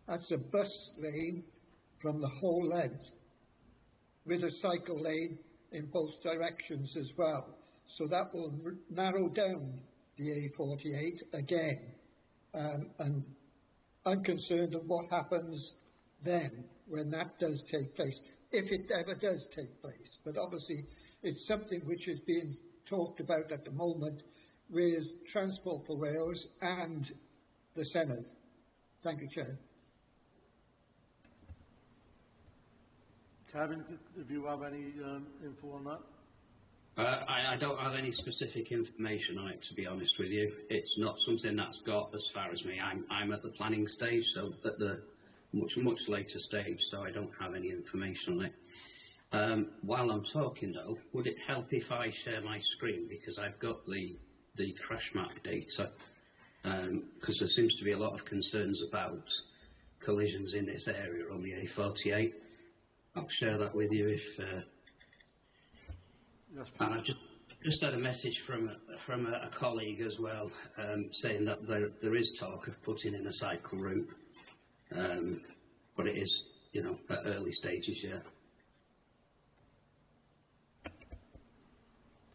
That's a bus lane from the whole length, with a cycle lane in both directions as well. So that will narrow down the A48 again. And I'm concerned of what happens then when that does take place, if it ever does take place. But obviously it's something which is being talked about at the moment with Transport for Wales and the Senedd. Thank you, Chair. Kevin, if you have any info on that? I don't have any specific information on it, to be honest with you. It's not something that's got as far as me. I'm at the planning stage, so at the much later stage, so I don't have any information on it. While I'm talking though, would it help if I share my screen, because I've got the crash mark data, because there seems to be a lot of concerns about collisions in this area on the A48. I'll share that with you if. Yes, and I've just had a message from a colleague as well, saying that there is talk of putting in a cycle route, but it is, at early stages yet. Did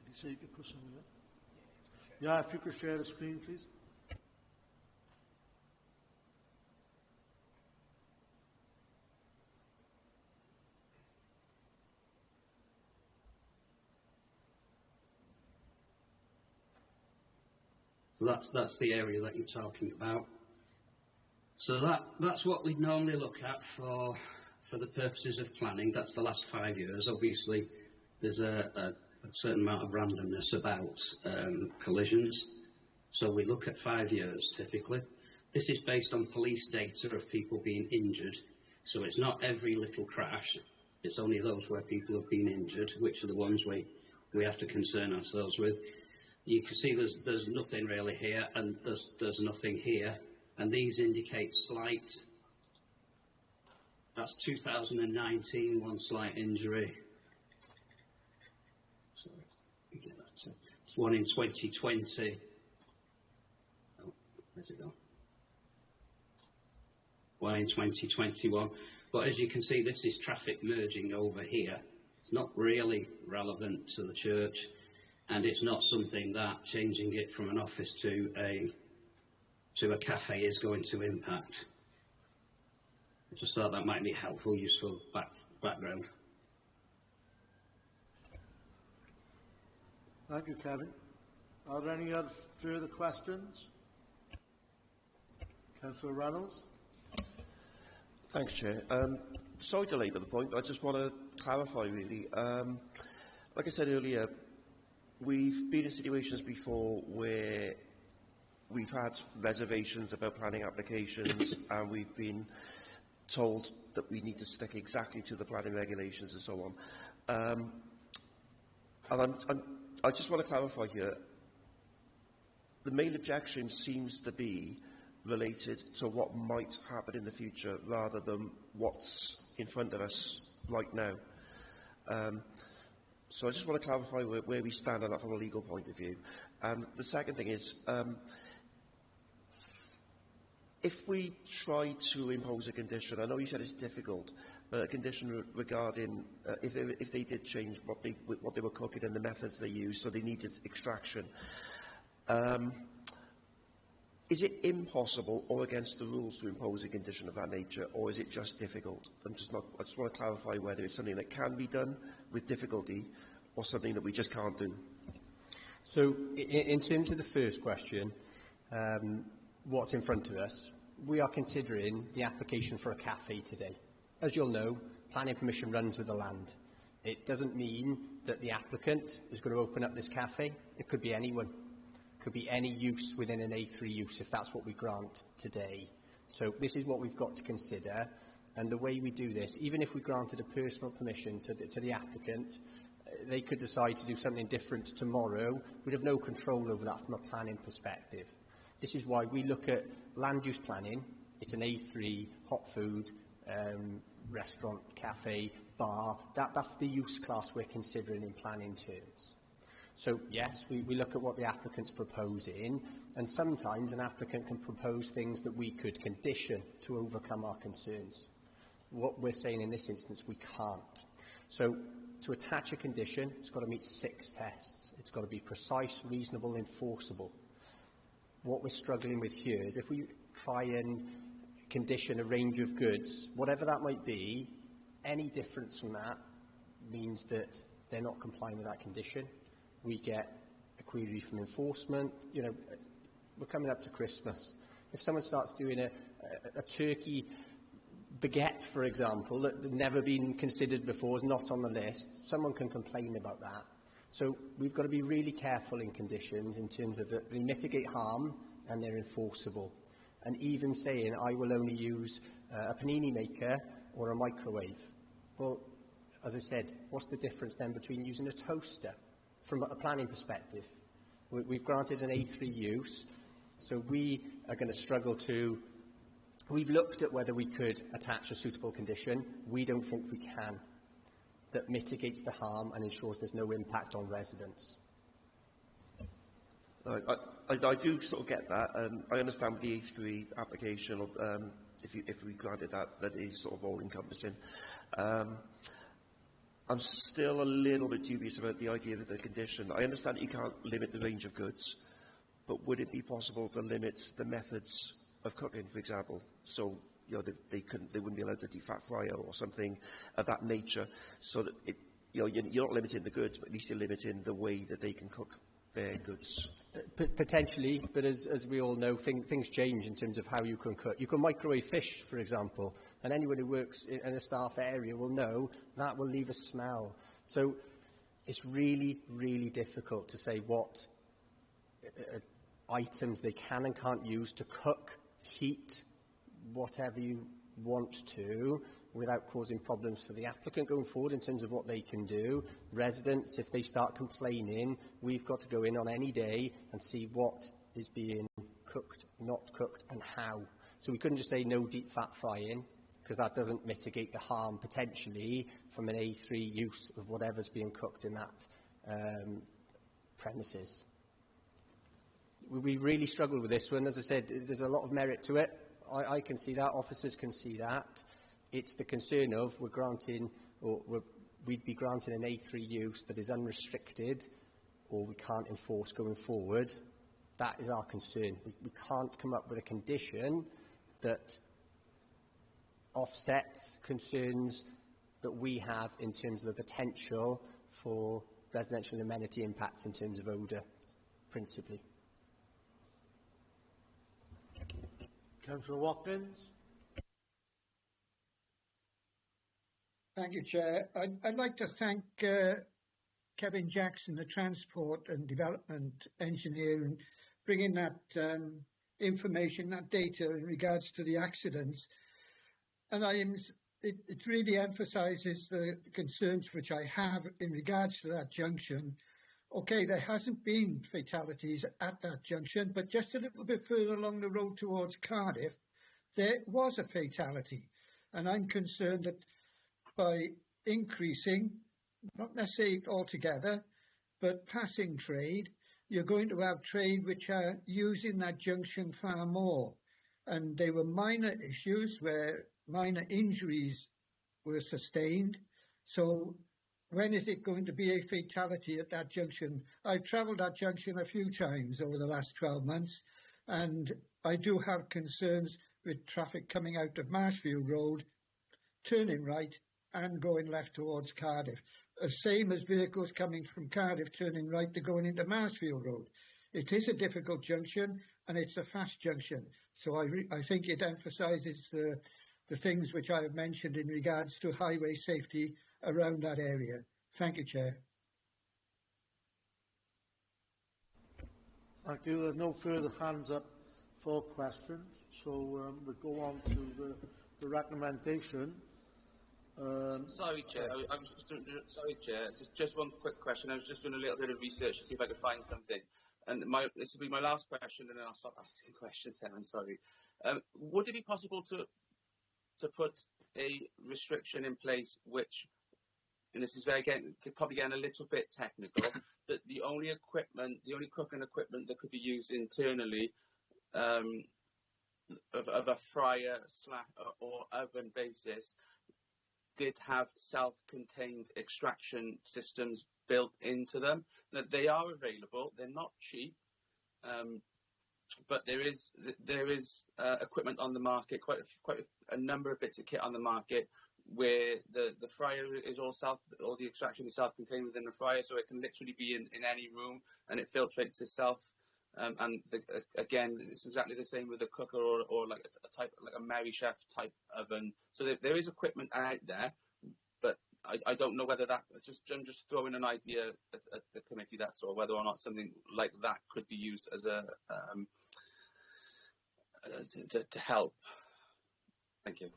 he say you could put something up? Yeah, if you could share the screen, please. That's the area that you're talking about. So that's what we'd normally look at for the purposes of planning. That's the last 5 years. Obviously, there's a certain amount of randomness about collisions. So we look at 5 years typically. This is based on police data of people being injured. So it's not every little crash. It's only those where people have been injured, which are the ones we have to concern ourselves with. You can see there's nothing really here, and there's nothing here, and these indicate slight. That's 2019, one slight injury. Sorry, get that. It's one in 2020. Oh, where's it gone? One in 2021. But as you can see, this is traffic merging over here. It's not really relevant to the church. And it's not something that changing it from an office to a cafe is going to impact. I just thought that might be helpful, useful background. Thank you, Kevin. Are there any other further questions? Councillor Reynolds. Thanks, Chair. Sorry to labour the point, but I just want to clarify really. Like I said earlier, we've been in situations before where we've had reservations about planning applications and we've been told that we need to stick exactly to the planning regulations and so on. I just want to clarify here, the main objection seems to be related to what might happen in the future rather than what's in front of us right now. So I just want to clarify where we stand on that from a legal point of view. And the second thing is, if we try to impose a condition, I know you said it's difficult, but a condition regarding if they did change what they were cooking and the methods they used, so they needed extraction, is it impossible or against the rules to impose a condition of that nature, or is it just difficult? I just want to clarify whether it's something that can be done with difficulty or something that we just can't do. So, in terms of the first question, what's in front of us, we are considering the application for a cafe today. As you'll know, planning permission runs with the land. It doesn't mean that the applicant is going to open up this cafe. It could be anyone. It could be any use within an A3 use, if that's what we grant today. So this is what we've got to consider. And the way we do this, even if we granted a personal permission to the applicant, they could decide to do something different tomorrow. We'd have no control over that from a planning perspective. This is why we look at land use planning. It's an A3 hot food, restaurant, cafe, bar. That's the use class we're considering in planning terms. So yes, we look at what the applicant's proposing, and sometimes an applicant can propose things that we could condition to overcome our concerns. What we're saying in this instance, we can't. So to attach a condition, it's got to meet 6 tests. It's got to be precise, reasonable, enforceable. What we're struggling with here is if we try and condition a range of goods, whatever that might be, any difference from that means that they're not complying with that condition. We get a query from enforcement. You know, we're coming up to Christmas. If someone starts doing a turkey baguette, for example, that's never been considered before, is not on the list, someone can complain about that. So we've got to be really careful in conditions in terms of that they mitigate harm and they're enforceable. And even saying, I will only use a panini maker or a microwave. Well, as I said, what's the difference then between using a toaster from a planning perspective? We've granted an A3 use, so we are going to struggle to... We've looked at whether we could attach a suitable condition. We don't think we can. That mitigates the harm and ensures there's no impact on residents. I do sort of get that. I understand with the A3 application, if we granted that, that is sort of all-encompassing. I'm still a little bit dubious about the idea of the condition. I understand that you can't limit the range of goods, but would it be possible to limit the methods of cooking, for example? So, you know, they wouldn't be allowed to deep fat fry or something of that nature, so that you're not limiting the goods, but at least you're limiting the way that they can cook their goods. Potentially, but as we all know, things change in terms of how you can cook. You can microwave fish, for example, and anyone who works in a staff area will know that will leave a smell. So it's really, really difficult to say what items they can and can't use to cook, heat, whatever you want to, without causing problems for the applicant going forward in terms of what they can do. Residents, if they start complaining, we've got to go in on any day and see what is being cooked, not cooked, and how. So we couldn't just say no deep fat frying, because that doesn't mitigate the harm potentially from an A3 use of whatever's being cooked in that premises. We really struggle with this one. As I said, there's a lot of merit to it. I can see that, officers can see that. It's the concern of we'd be granting an A3 use that is unrestricted or we can't enforce going forward. That is our concern. We can't come up with a condition that offsets concerns that we have in terms of the potential for residential amenity impacts in terms of odour, principally. Councillor Watkins. Thank you, Chair. I'd like to thank Kevin Jackson, the Transport and Development Engineer, and bringing that information, that data in regards to the accidents. And it really emphasises the concerns which I have in regards to that junction. Okay, there hasn't been fatalities at that junction, but just a little bit further along the road towards Cardiff, there was a fatality. And I'm concerned that by increasing, not necessarily altogether, but passing trade, you're going to have trade which are using that junction far more. And they were minor issues where minor injuries were sustained. So when is it going to be a fatality at that junction? I've travelled that junction a few times over the last 12 months, and I do have concerns with traffic coming out of Marshfield Road, turning right and going left towards Cardiff. The same as vehicles coming from Cardiff turning right to going into Marshfield Road. It is a difficult junction and it's a fast junction. So I think it emphasises the things which I have mentioned in regards to highway safety around that area. Thank you, Chair. Thank you. There are no further hands up for questions. So we'll go on to the recommendation. Sorry, Chair. I was just doing, sorry, Chair. Just one quick question. I was just doing a little bit of research to see if I could find something. And this will be my last question, and then I'll stop asking questions. Then I'm sorry. Would it be possible to put a restriction in place, which, and this is probably getting a little bit technical, that the only cooking equipment that could be used internally of a fryer or oven basis did have self-contained extraction systems built into them. That they are available. They're not cheap, but there is equipment on the market, quite a number of bits of kit on the market where the fryer is all the extraction is self-contained within the fryer, so it can literally be in any room and it filtrates itself. Again, it's exactly the same with a cooker or like a type, like a Mary Chef type oven. So there is equipment out there, but I don't know whether that, I'm just throwing an idea at the committee, that's all, whether or not something like that could be used as a to help. Thank you.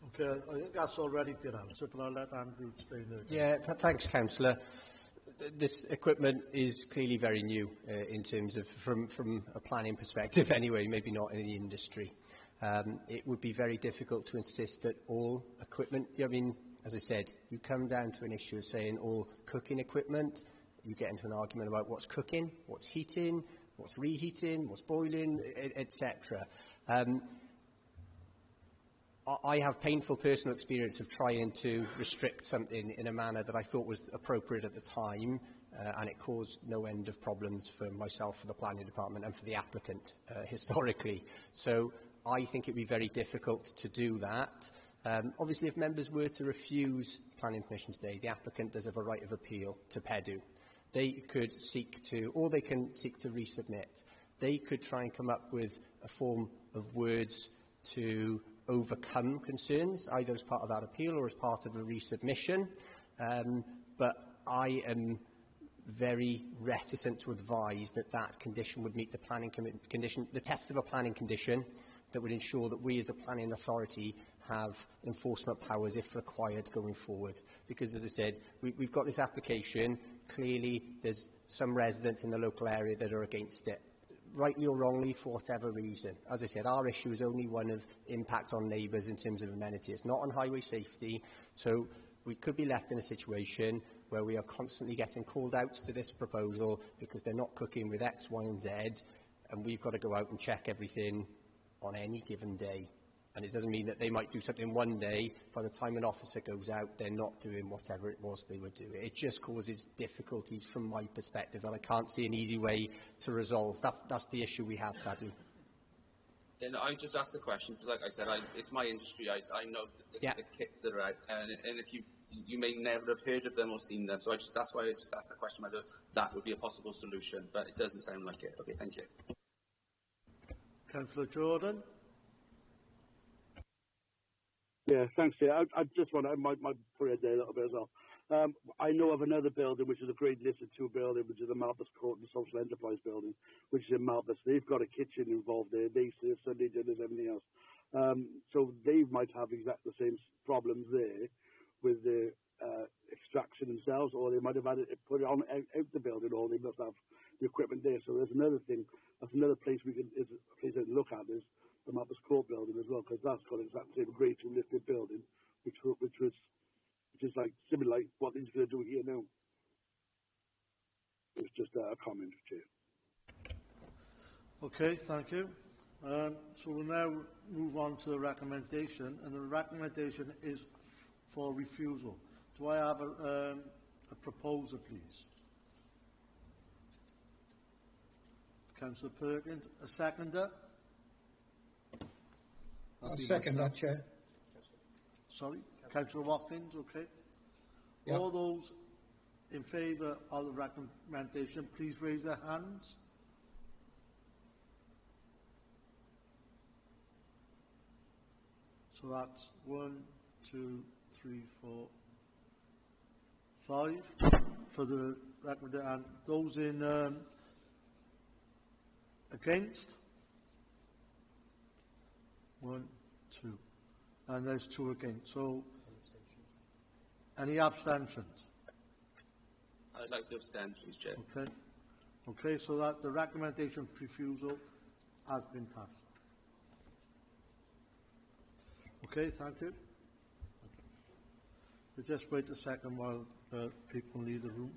Okay, I think that's already been answered, but I'll let Andrew explain it. Yeah, thanks, Councillor. This equipment is clearly very new in terms of, from a planning perspective anyway, maybe not in the industry. It would be very difficult to insist that all equipment, I mean, as I said, you come down to an issue of saying all cooking equipment, you get into an argument about what's cooking, what's heating, what's reheating, what's boiling, etc. I have painful personal experience of trying to restrict something in a manner that I thought was appropriate at the time, and it caused no end of problems for myself, for the planning department and for the applicant historically. So I think it would be very difficult to do that. Obviously, if members were to refuse planning permission today, the applicant does have a right of appeal to PEDU. They could seek to, or they can seek to resubmit. They could try and come up with a form of words to overcome concerns, either as part of that appeal or as part of a resubmission. But I am very reticent to advise that that condition would meet the planning condition, the tests of a planning condition that would ensure that we as a planning authority have enforcement powers if required going forward. Because, as I said, we've got this application. Clearly, there's some residents in the local area that are against it, rightly or wrongly, for whatever reason. As I said, our issue is only one of impact on neighbours in terms of amenity. It's not on highway safety. So we could be left in a situation where we are constantly getting called out to this proposal because they're not cooking with X, Y and Z, and we've got to go out and check everything on any given day. And it doesn't mean that they might do something one day, by the time an officer goes out, they're not doing whatever it was they were doing. It just causes difficulties from my perspective that I can't see an easy way to resolve. That's the issue we have, sadly. And I just asked the question because, like I said, it's my industry. I know the kits that are out, and if you may never have heard of them or seen them. So that's why I just asked the question whether that would be a possible solution. But it doesn't sound like it. Okay, thank you. Councillor Jordan. Yeah, thanks, Chair. I just want to put it there a little bit as well. I know of another building, which is a grade listed 2 building, which is the Malpas Court and Social Enterprise building, which is in Malpas. They've got a kitchen involved there. They serve Sunday dinners, everything else. So they might have exactly the same problems there with the extraction themselves, or they might have had it put it on out the building, or they must have the equipment there. So there's another thing. That's another place is a place to look at is the Malpas Court building as well, because that's got exactly the same grade 2 listed building, which is like similar like what he's going to do here now. It's just a comment, Chair. Okay, thank you. So we'll now move on to the recommendation, and the recommendation is for refusal. Do I have a proposer, please? Councillor Perkins, a seconder? I'll second that, Chair. Sorry, Councillor Watkins, okay. Yep. All those in favour of the recommendation, please raise their hands. So that's 1, 2, 3, 4, 5 for the recommendation. And those in against? 1, 2. And there's 2 against. So, any abstentions? I'd like to abstain, please, Chair. Okay. Okay, so that the recommendation for refusal has been passed. Okay, thank you. We'll just wait a second while people leave the room.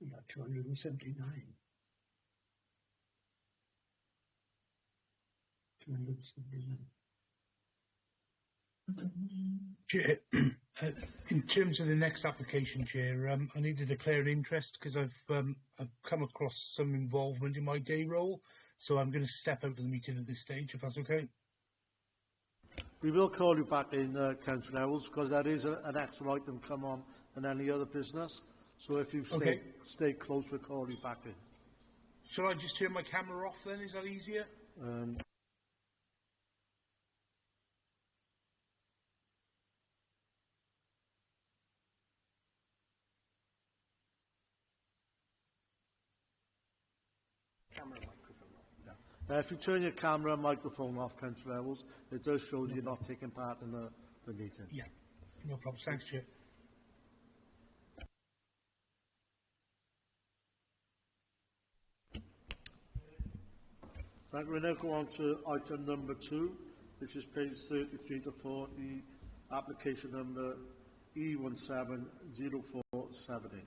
We got 279. 279. Chair, in terms of the next application, Chair, I need to declare an interest because I've come across some involvement in my day role, so I'm going to step out of the meeting at this stage, if that's okay. We will call you back in, Councillor Owls, because that is an extra item come on than any other business. So if you stay close, we'll call you back in. Shall I just turn my camera off then? Is that easier? If you turn your camera and microphone off, Councillor Owls, it does show that you're not taking part in the meeting. Yeah, no problem. Thanks, Chair. Thank you. We now go on to item number 2, which is page 33 to 40, application number E170478.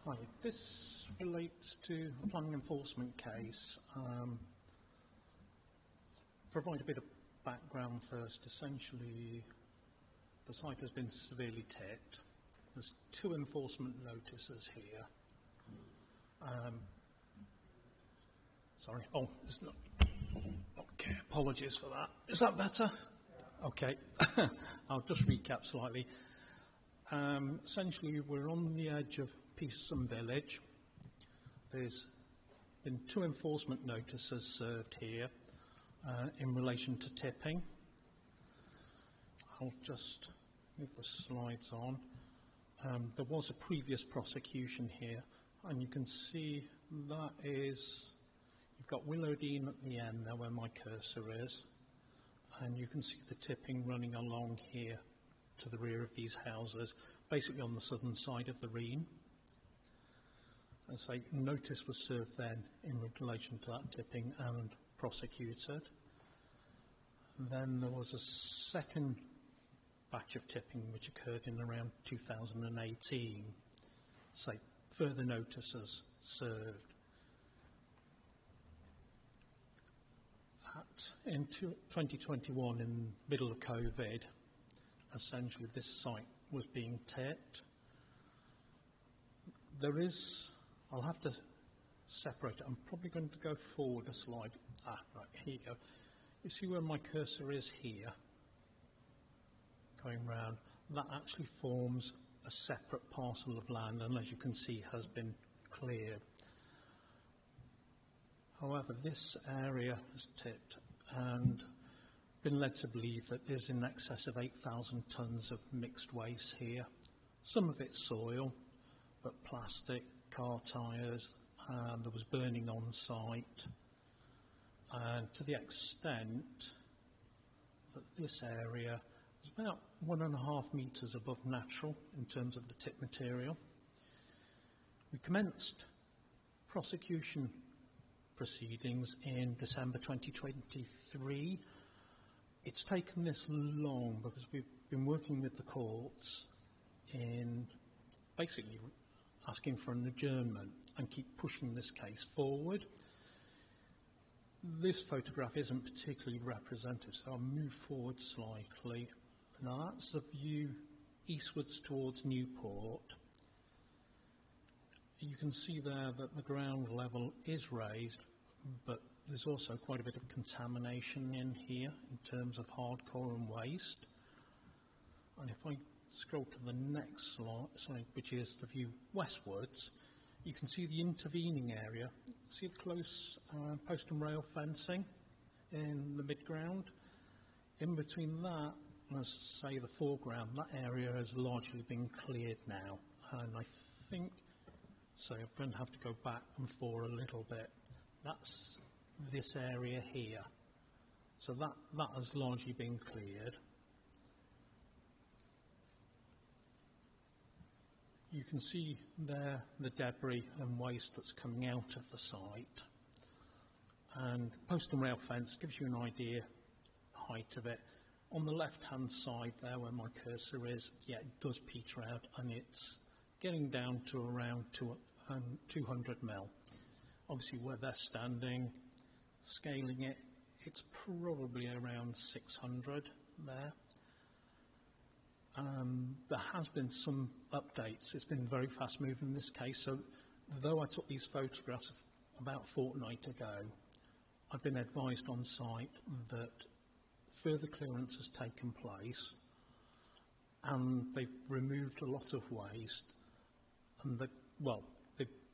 Hi, this relates to a planning enforcement case. Provide a bit of background first. Essentially, the site has been severely tipped. There's 2 enforcement notices here. Sorry. Oh, it's not. Okay, apologies for that. Is that better? Okay. I'll just recap slightly. Essentially, we're on the edge of Peterson Village. There's been 2 enforcement notices served here in relation to tipping. I'll just move the slides on. There was a previous prosecution here, and you can see that is, you've got Willowdean at the end there where my cursor is, and you can see the tipping running along here to the rear of these houses, basically on the southern side of the Reen. As I say, notice was served then in relation to that tipping and prosecuted. And then there was a second batch of tipping which occurred in around 2018. So further notices served. In 2021, in the middle of COVID, essentially this site was being tipped. There is, I'll have to separate it. I'm probably going to go forward a slide. Right, here you go. You see where my cursor is here? Going round. That actually forms a separate parcel of land, and as you can see, has been cleared. However, this area has tipped and been led to believe that there's in excess of 8,000 tonnes of mixed waste here. Some of it's soil, but plastic, car tyres, there was burning on site. And to the extent that this area is about 1.5 metres above natural in terms of the tip material. We commenced prosecution proceedings in December 2023. It's taken this long because we've been working with the courts in basically asking for an adjournment and keep pushing this case forward. This photograph isn't particularly representative, so I'll move forward slightly. Now that's the view eastwards towards Newport. You can see there that the ground level is raised, but there's also quite a bit of contamination in here in terms of hardcore and waste. And if I scroll to the next slide, which is the view westwards, you can see the intervening area. See the close post and rail fencing in the midground? In between that, let's say the foreground, that area has largely been cleared now. And I think, so I'm going to have to go back and forth a little bit. That's this area here. So that has largely been cleared. You can see there the debris and waste that's coming out of the site. And post and rail fence gives you an idea height of it. On the left-hand side there where my cursor is, yeah, it does peter out and it's getting down to around 200 mil. Obviously where they're standing, scaling it, it's probably around 600 there. There has been some updates. It's been very fast moving in this case. So though I took these photographs about a fortnight ago, I've been advised on site that further clearance has taken place and they've removed a lot of waste and they've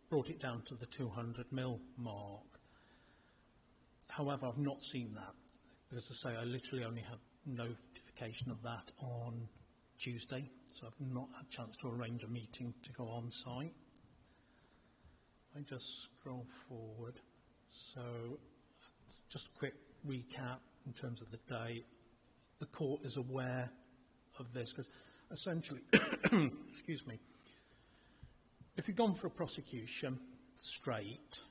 brought it down to the 200 mil mark. However, I've not seen that because, as I say, I literally only had notification of that on Tuesday, so I've not had a chance to arrange a meeting to go on site. I just scroll forward. So just a quick recap in terms of the date. The court is aware of this because essentially, excuse me, if you'd gone for a prosecution straight,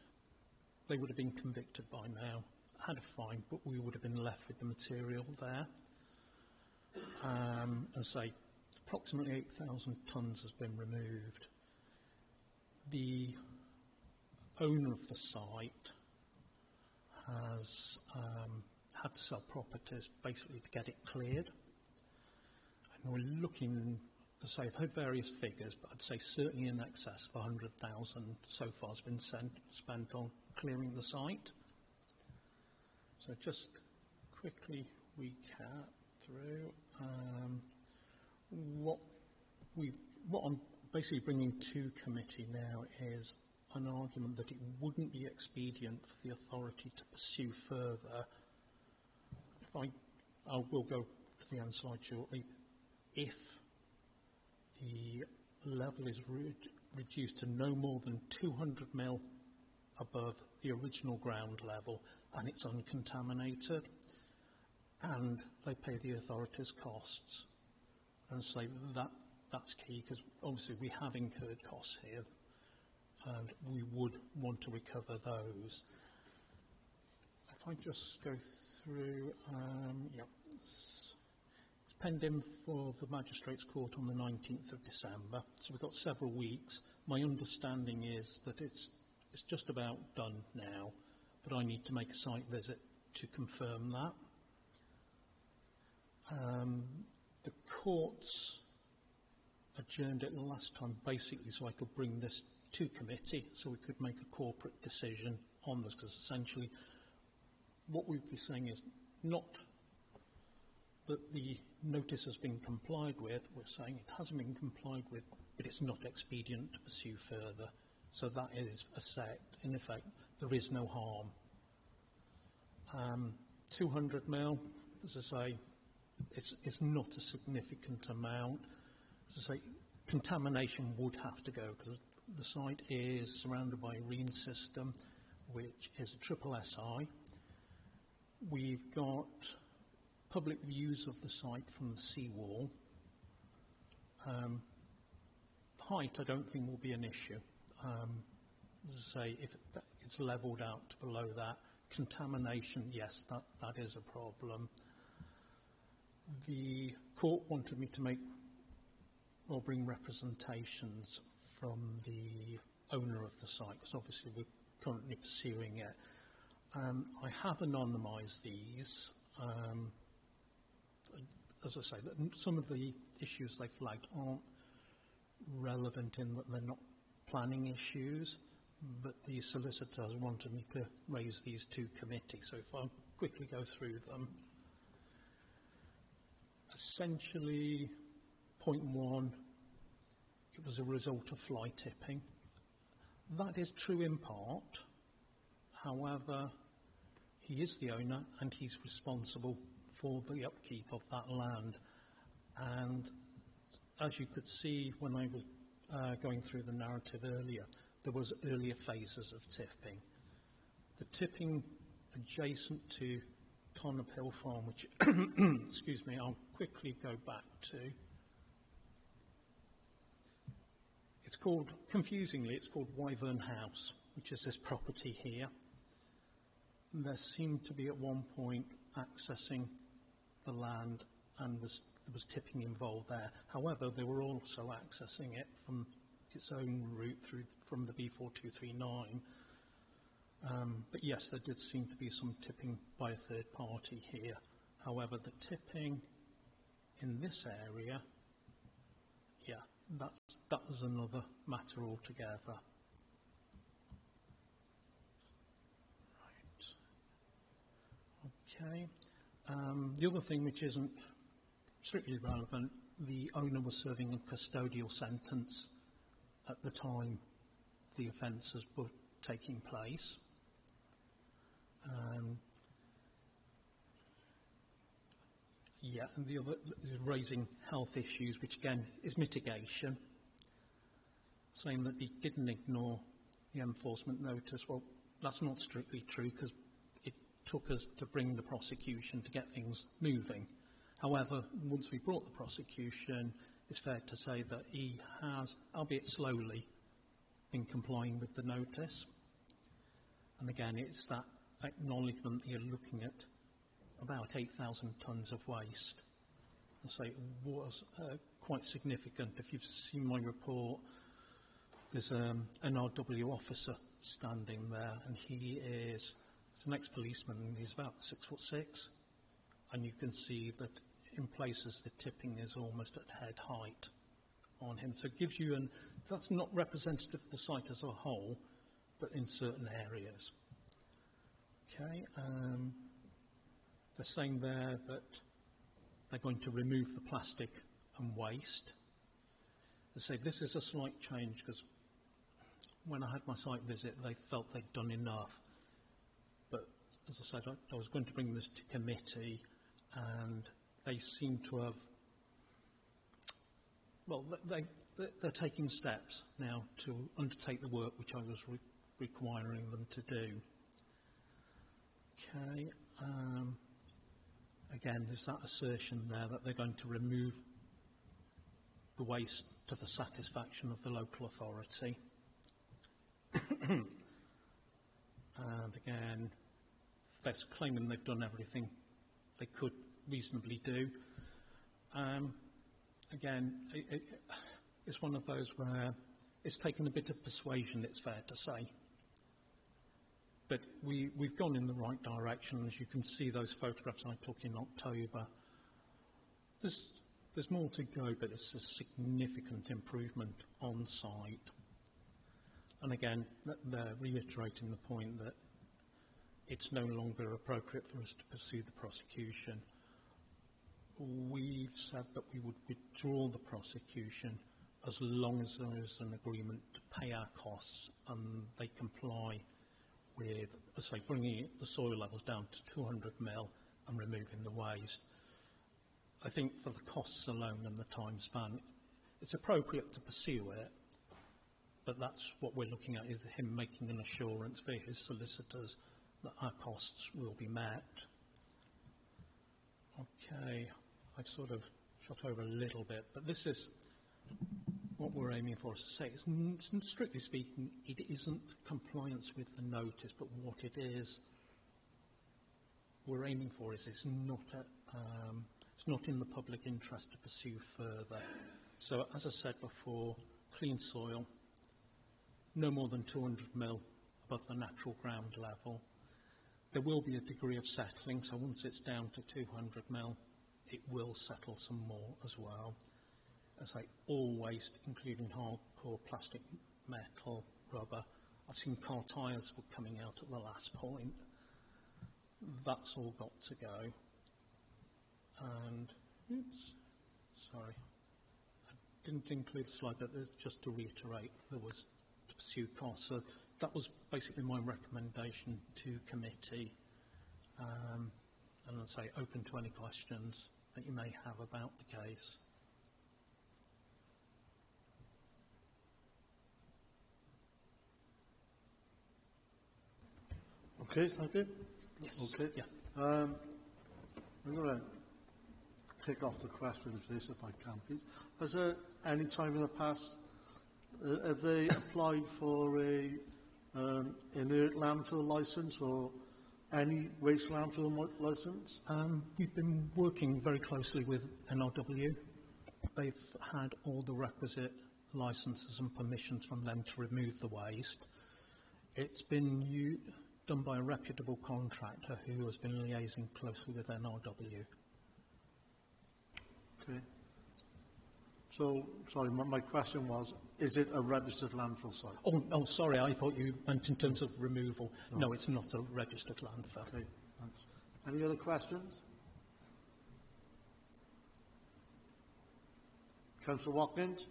they would have been convicted by now, had a fine, but we would have been left with the material there. And say approximately 8,000 tonnes has been removed. The owner of the site has had to sell properties basically to get it cleared. And we're looking, as I say, I've heard various figures, but I'd say certainly in excess of 100,000 so far has been spent on clearing the site. So just quickly recap through what I'm basically bringing to committee now is an argument that it wouldn't be expedient for the authority to pursue further. I will go to the end slide shortly. If the level is reduced to no more than 200 mil above the original ground level and it's uncontaminated, and they pay the authorities costs. And so that's key because obviously we have incurred costs here and we would want to recover those. If I just go through, it's pending for the Magistrates' Court on the 19th of December, so we've got several weeks. My understanding is that it's just about done now, but I need to make a site visit to confirm that. The courts adjourned it last time basically so I could bring this to committee so we could make a corporate decision on this, because essentially what we'd be saying is not that the notice has been complied with, we're saying it hasn't been complied with, but it's not expedient to pursue further. So that is a set, in effect, there is no harm 200 mil, as I say, it's not a significant amount. As I say, contamination would have to go because the site is surrounded by a REAN system, which is a triple SI. We've got public views of the site from the seawall. Height, I don't think will be an issue. As I say, if it's levelled out to below that, contamination, yes, that is a problem. The court wanted me to make or bring representations from the owner of the site, because obviously we're currently pursuing it. I have anonymised these. As I say, some of the issues they flagged aren't relevant in that they're not planning issues, but the solicitors wanted me to raise these two committees. So if I quickly go through them. Essentially, point one, it was a result of fly tipping. That is true in part. However, he is the owner and he's responsible for the upkeep of that land. And as you could see when I was going through the narrative earlier, there was earlier phases of tipping. The tipping adjacent to Tonnop Hill Farm, which, excuse me, I'll quickly go back to. It's called, confusingly, it's called Wyvern House, which is this property here. And there seemed to be at one point accessing the land and there was tipping involved there. However, they were also accessing it from its own route through from the B4239. But yes, there did seem to be some tipping by a third party here. However, the tipping in this area, yeah, that was another matter altogether. Right. Okay. The other thing which isn't strictly relevant, the owner was serving a custodial sentence at the time the offences were taking place. Yeah, and the other is raising health issues, which again is mitigation, saying that he didn't ignore the enforcement notice. Well, that's not strictly true because it took us to bring the prosecution to get things moving. However, once we brought the prosecution, it's fair to say that he has, albeit slowly, been complying with the notice. And again, it's that acknowledgement that you're looking at about 8,000 tonnes of waste. So it was quite significant. If you've seen my report, there's an RW officer standing there, and he's an ex-policeman, and he's about 6'6", and you can see that in places the tipping is almost at head height on him. So it gives you that's not representative of the site as a whole, but in certain areas. Okay, they're saying there that they're going to remove the plastic and waste. They say this is a slight change because when I had my site visit, they felt they'd done enough. But as I said, I was going to bring this to committee, and they seem to have, well, they're taking steps now to undertake the work which I was requiring them to do. Okay, again, there's that assertion there that they're going to remove the waste to the satisfaction of the local authority. And again, they're claiming they've done everything they could reasonably do. Again, it's one of those where it's taken a bit of persuasion, it's fair to say. But we've gone in the right direction. As you can see, those photographs I took in October, there's more to go, but it's a significant improvement on site. And again, they're reiterating the point that it's no longer appropriate for us to pursue the prosecution. We've said that we would withdraw the prosecution as long as there is an agreement to pay our costs and they comply with, as I say, bringing the soil levels down to 200 mil and removing the waste. I think for the costs alone and the time span, it's appropriate to pursue it, but that's what we're looking at, is him making an assurance via his solicitors that our costs will be met. Okay, I've sort of shot over a little bit, but this is what we're aiming for. As I say, strictly speaking, it isn't compliance with the notice, but what it is we're aiming for is it's not in the public interest to pursue further. So, as I said before, clean soil, no more than 200 mil above the natural ground level. There will be a degree of settling, so once it's down to 200 mil, it will settle some more as well. As I say, all waste, including hardcore plastic, metal, rubber. I've seen car tyres were coming out at the last point. That's all got to go. And, oops, sorry, I didn't include a slide, but just to reiterate, there was to pursue costs. So that was basically my recommendation to committee. And I'd say open to any questions that you may have about the case. Okay, thank you. Yes. Okay. Yeah. I'm going to kick off the questions for this, if I can, please. Has there any time in the past, have they applied for a inert landfill licence or any waste landfill licence? We've been working very closely with NRW. They've had all the requisite licences and permissions from them to remove the waste. It's been done by a reputable contractor who has been liaising closely with NRW. Okay. So, sorry, my question was, is it a registered landfill site? Oh, sorry, I thought you meant in terms of removal. No, it's not a registered landfill. Okay, thanks. Any other questions? Councillor Watkins?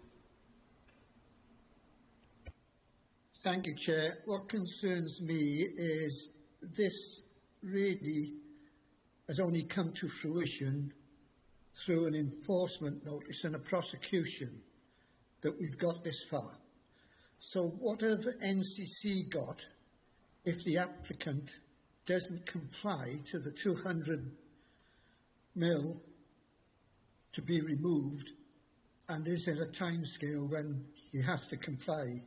Thank you, Chair. What concerns me is this really has only come to fruition through an enforcement notice and a prosecution that we've got this far. So what have NCC got if the applicant doesn't comply to the 200 mil to be removed, and is there a timescale when he has to comply?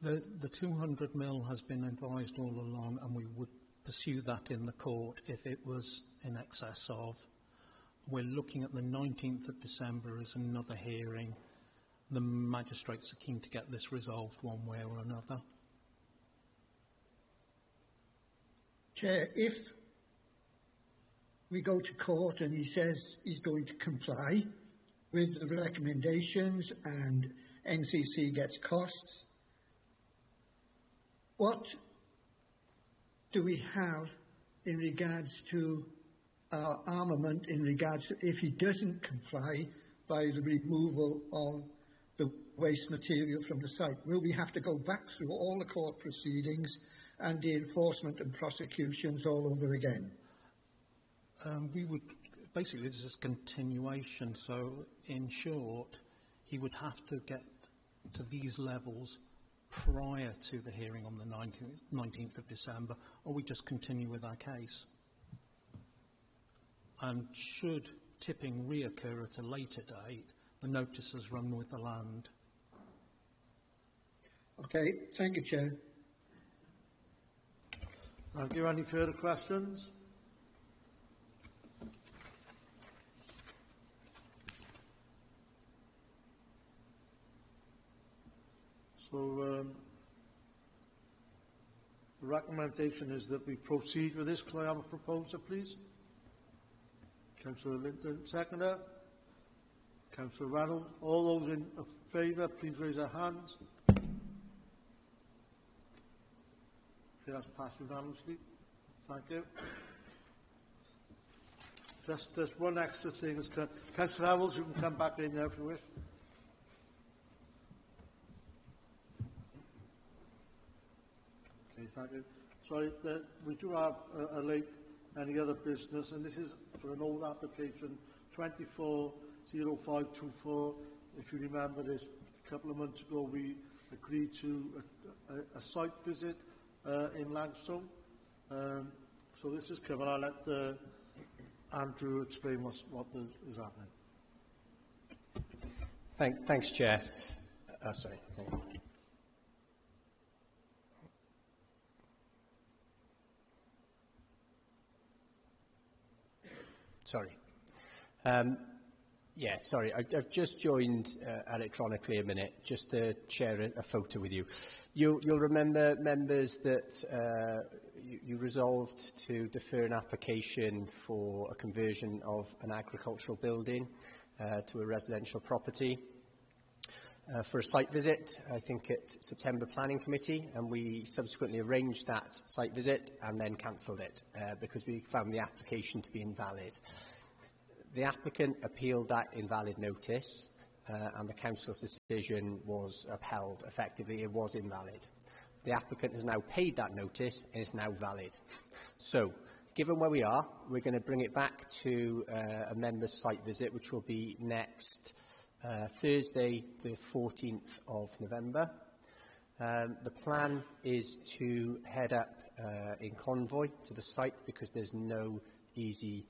The 200 mil has been advised all along, and we would pursue that in the court if it was in excess of. We're looking at the 19th of December as another hearing. The magistrates are keen to get this resolved one way or another. Chair, if we go to court and he says he's going to comply with the recommendations and NCC gets costs, what do we have in regards to our armament in regards to if he doesn't comply by the removal of the waste material from the site? Will we have to go back through all the court proceedings and the enforcement and prosecutions all over again? We would, basically this is continuation, so in short, he would have to get to these levels prior to the hearing on the 19th of December, or we just continue with our case. And should tipping reoccur at a later date, the notices run with the land. Okay, thank you, Chair. Thank you. Any further questions? So the recommendation is that we proceed with this. Can I have a proposer, please? Councillor Linton, seconder. Councillor Ranald. All those in favour, please raise their hands. Okay, that's passed unanimously. Thank you. Just one extra thing. Councillor Howells, you can come back in there if you wish. Okay, thank you. Sorry, we do have a late any other business, and this is for an old application, 240524. If you remember this, a couple of months ago we agreed to a site visit in Langstone. So this is covered. I'll let Andrew explain what is happening. Thanks, Chair. Sorry. Sorry. Yeah, sorry. I've just joined electronically a minute, just to share a photo with you. You'll remember, members, that you resolved to defer an application for a conversion of an agricultural building to a residential property for a site visit, I think at September Planning Committee, and we subsequently arranged that site visit and then cancelled it because we found the application to be invalid. The applicant appealed that invalid notice and the council's decision was upheld. Effectively, it was invalid. The applicant has now paid that notice and is now valid. So, given where we are, we're going to bring it back to a member's site visit, which will be next Thursday, the 14th of November. The plan is to head up in convoy to the site because there's no easy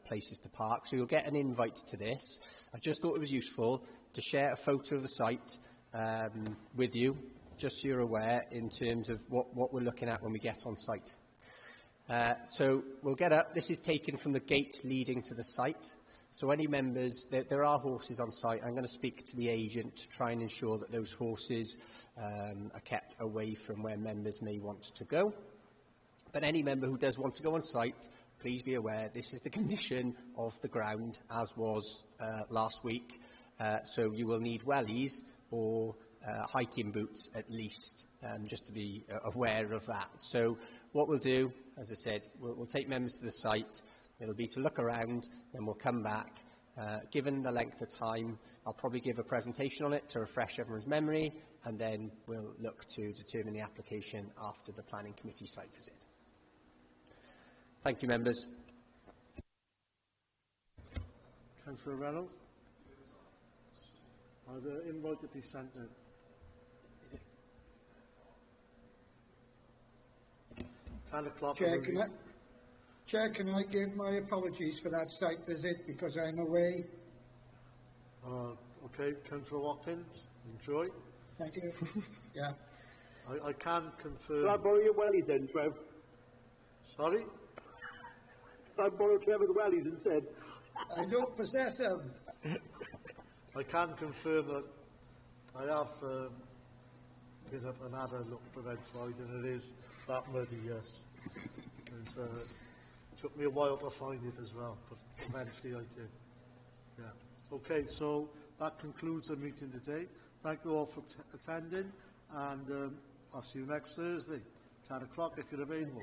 places to park. So you'll get an invite to this. I just thought it was useful to share a photo of the site with you, just so you're aware in terms of what we're looking at when we get on site. So we'll get up. This is taken from the gate leading to the site. So any members, there are horses on site. I'm going to speak to the agent to try and ensure that those horses are kept away from where members may want to go. But any member who does want to go on site, please be aware this is the condition of the ground, as was last week. So you will need wellies or hiking boots at least, just to be aware of that. So what we'll do, as I said, we'll take members to the site. It'll be to look around, then we'll come back. Given the length of time, I'll probably give a presentation on it to refresh everyone's memory, and then we'll look to determine the application after the Planning Committee site visit. Thank you, members. Councillor Reynolds. The invite to be sent out. Is it? 10 o'clock. Chair, can I give my apologies for that site visit because I'm away? Okay, Councillor Watkins, enjoy. Thank you. Yeah. I can confirm. Can I borrow your wellies then, Trev? Sorry? Can I borrow Trevor's wellies instead? I don't possess them. I can confirm that I have been up and had a look for Red Friday, and it is that muddy, yes. It took me a while to find it as well, but eventually I did. Yeah. Okay, so that concludes the meeting today. Thank you all for attending, and I'll see you next Thursday, 10 o'clock if you're available.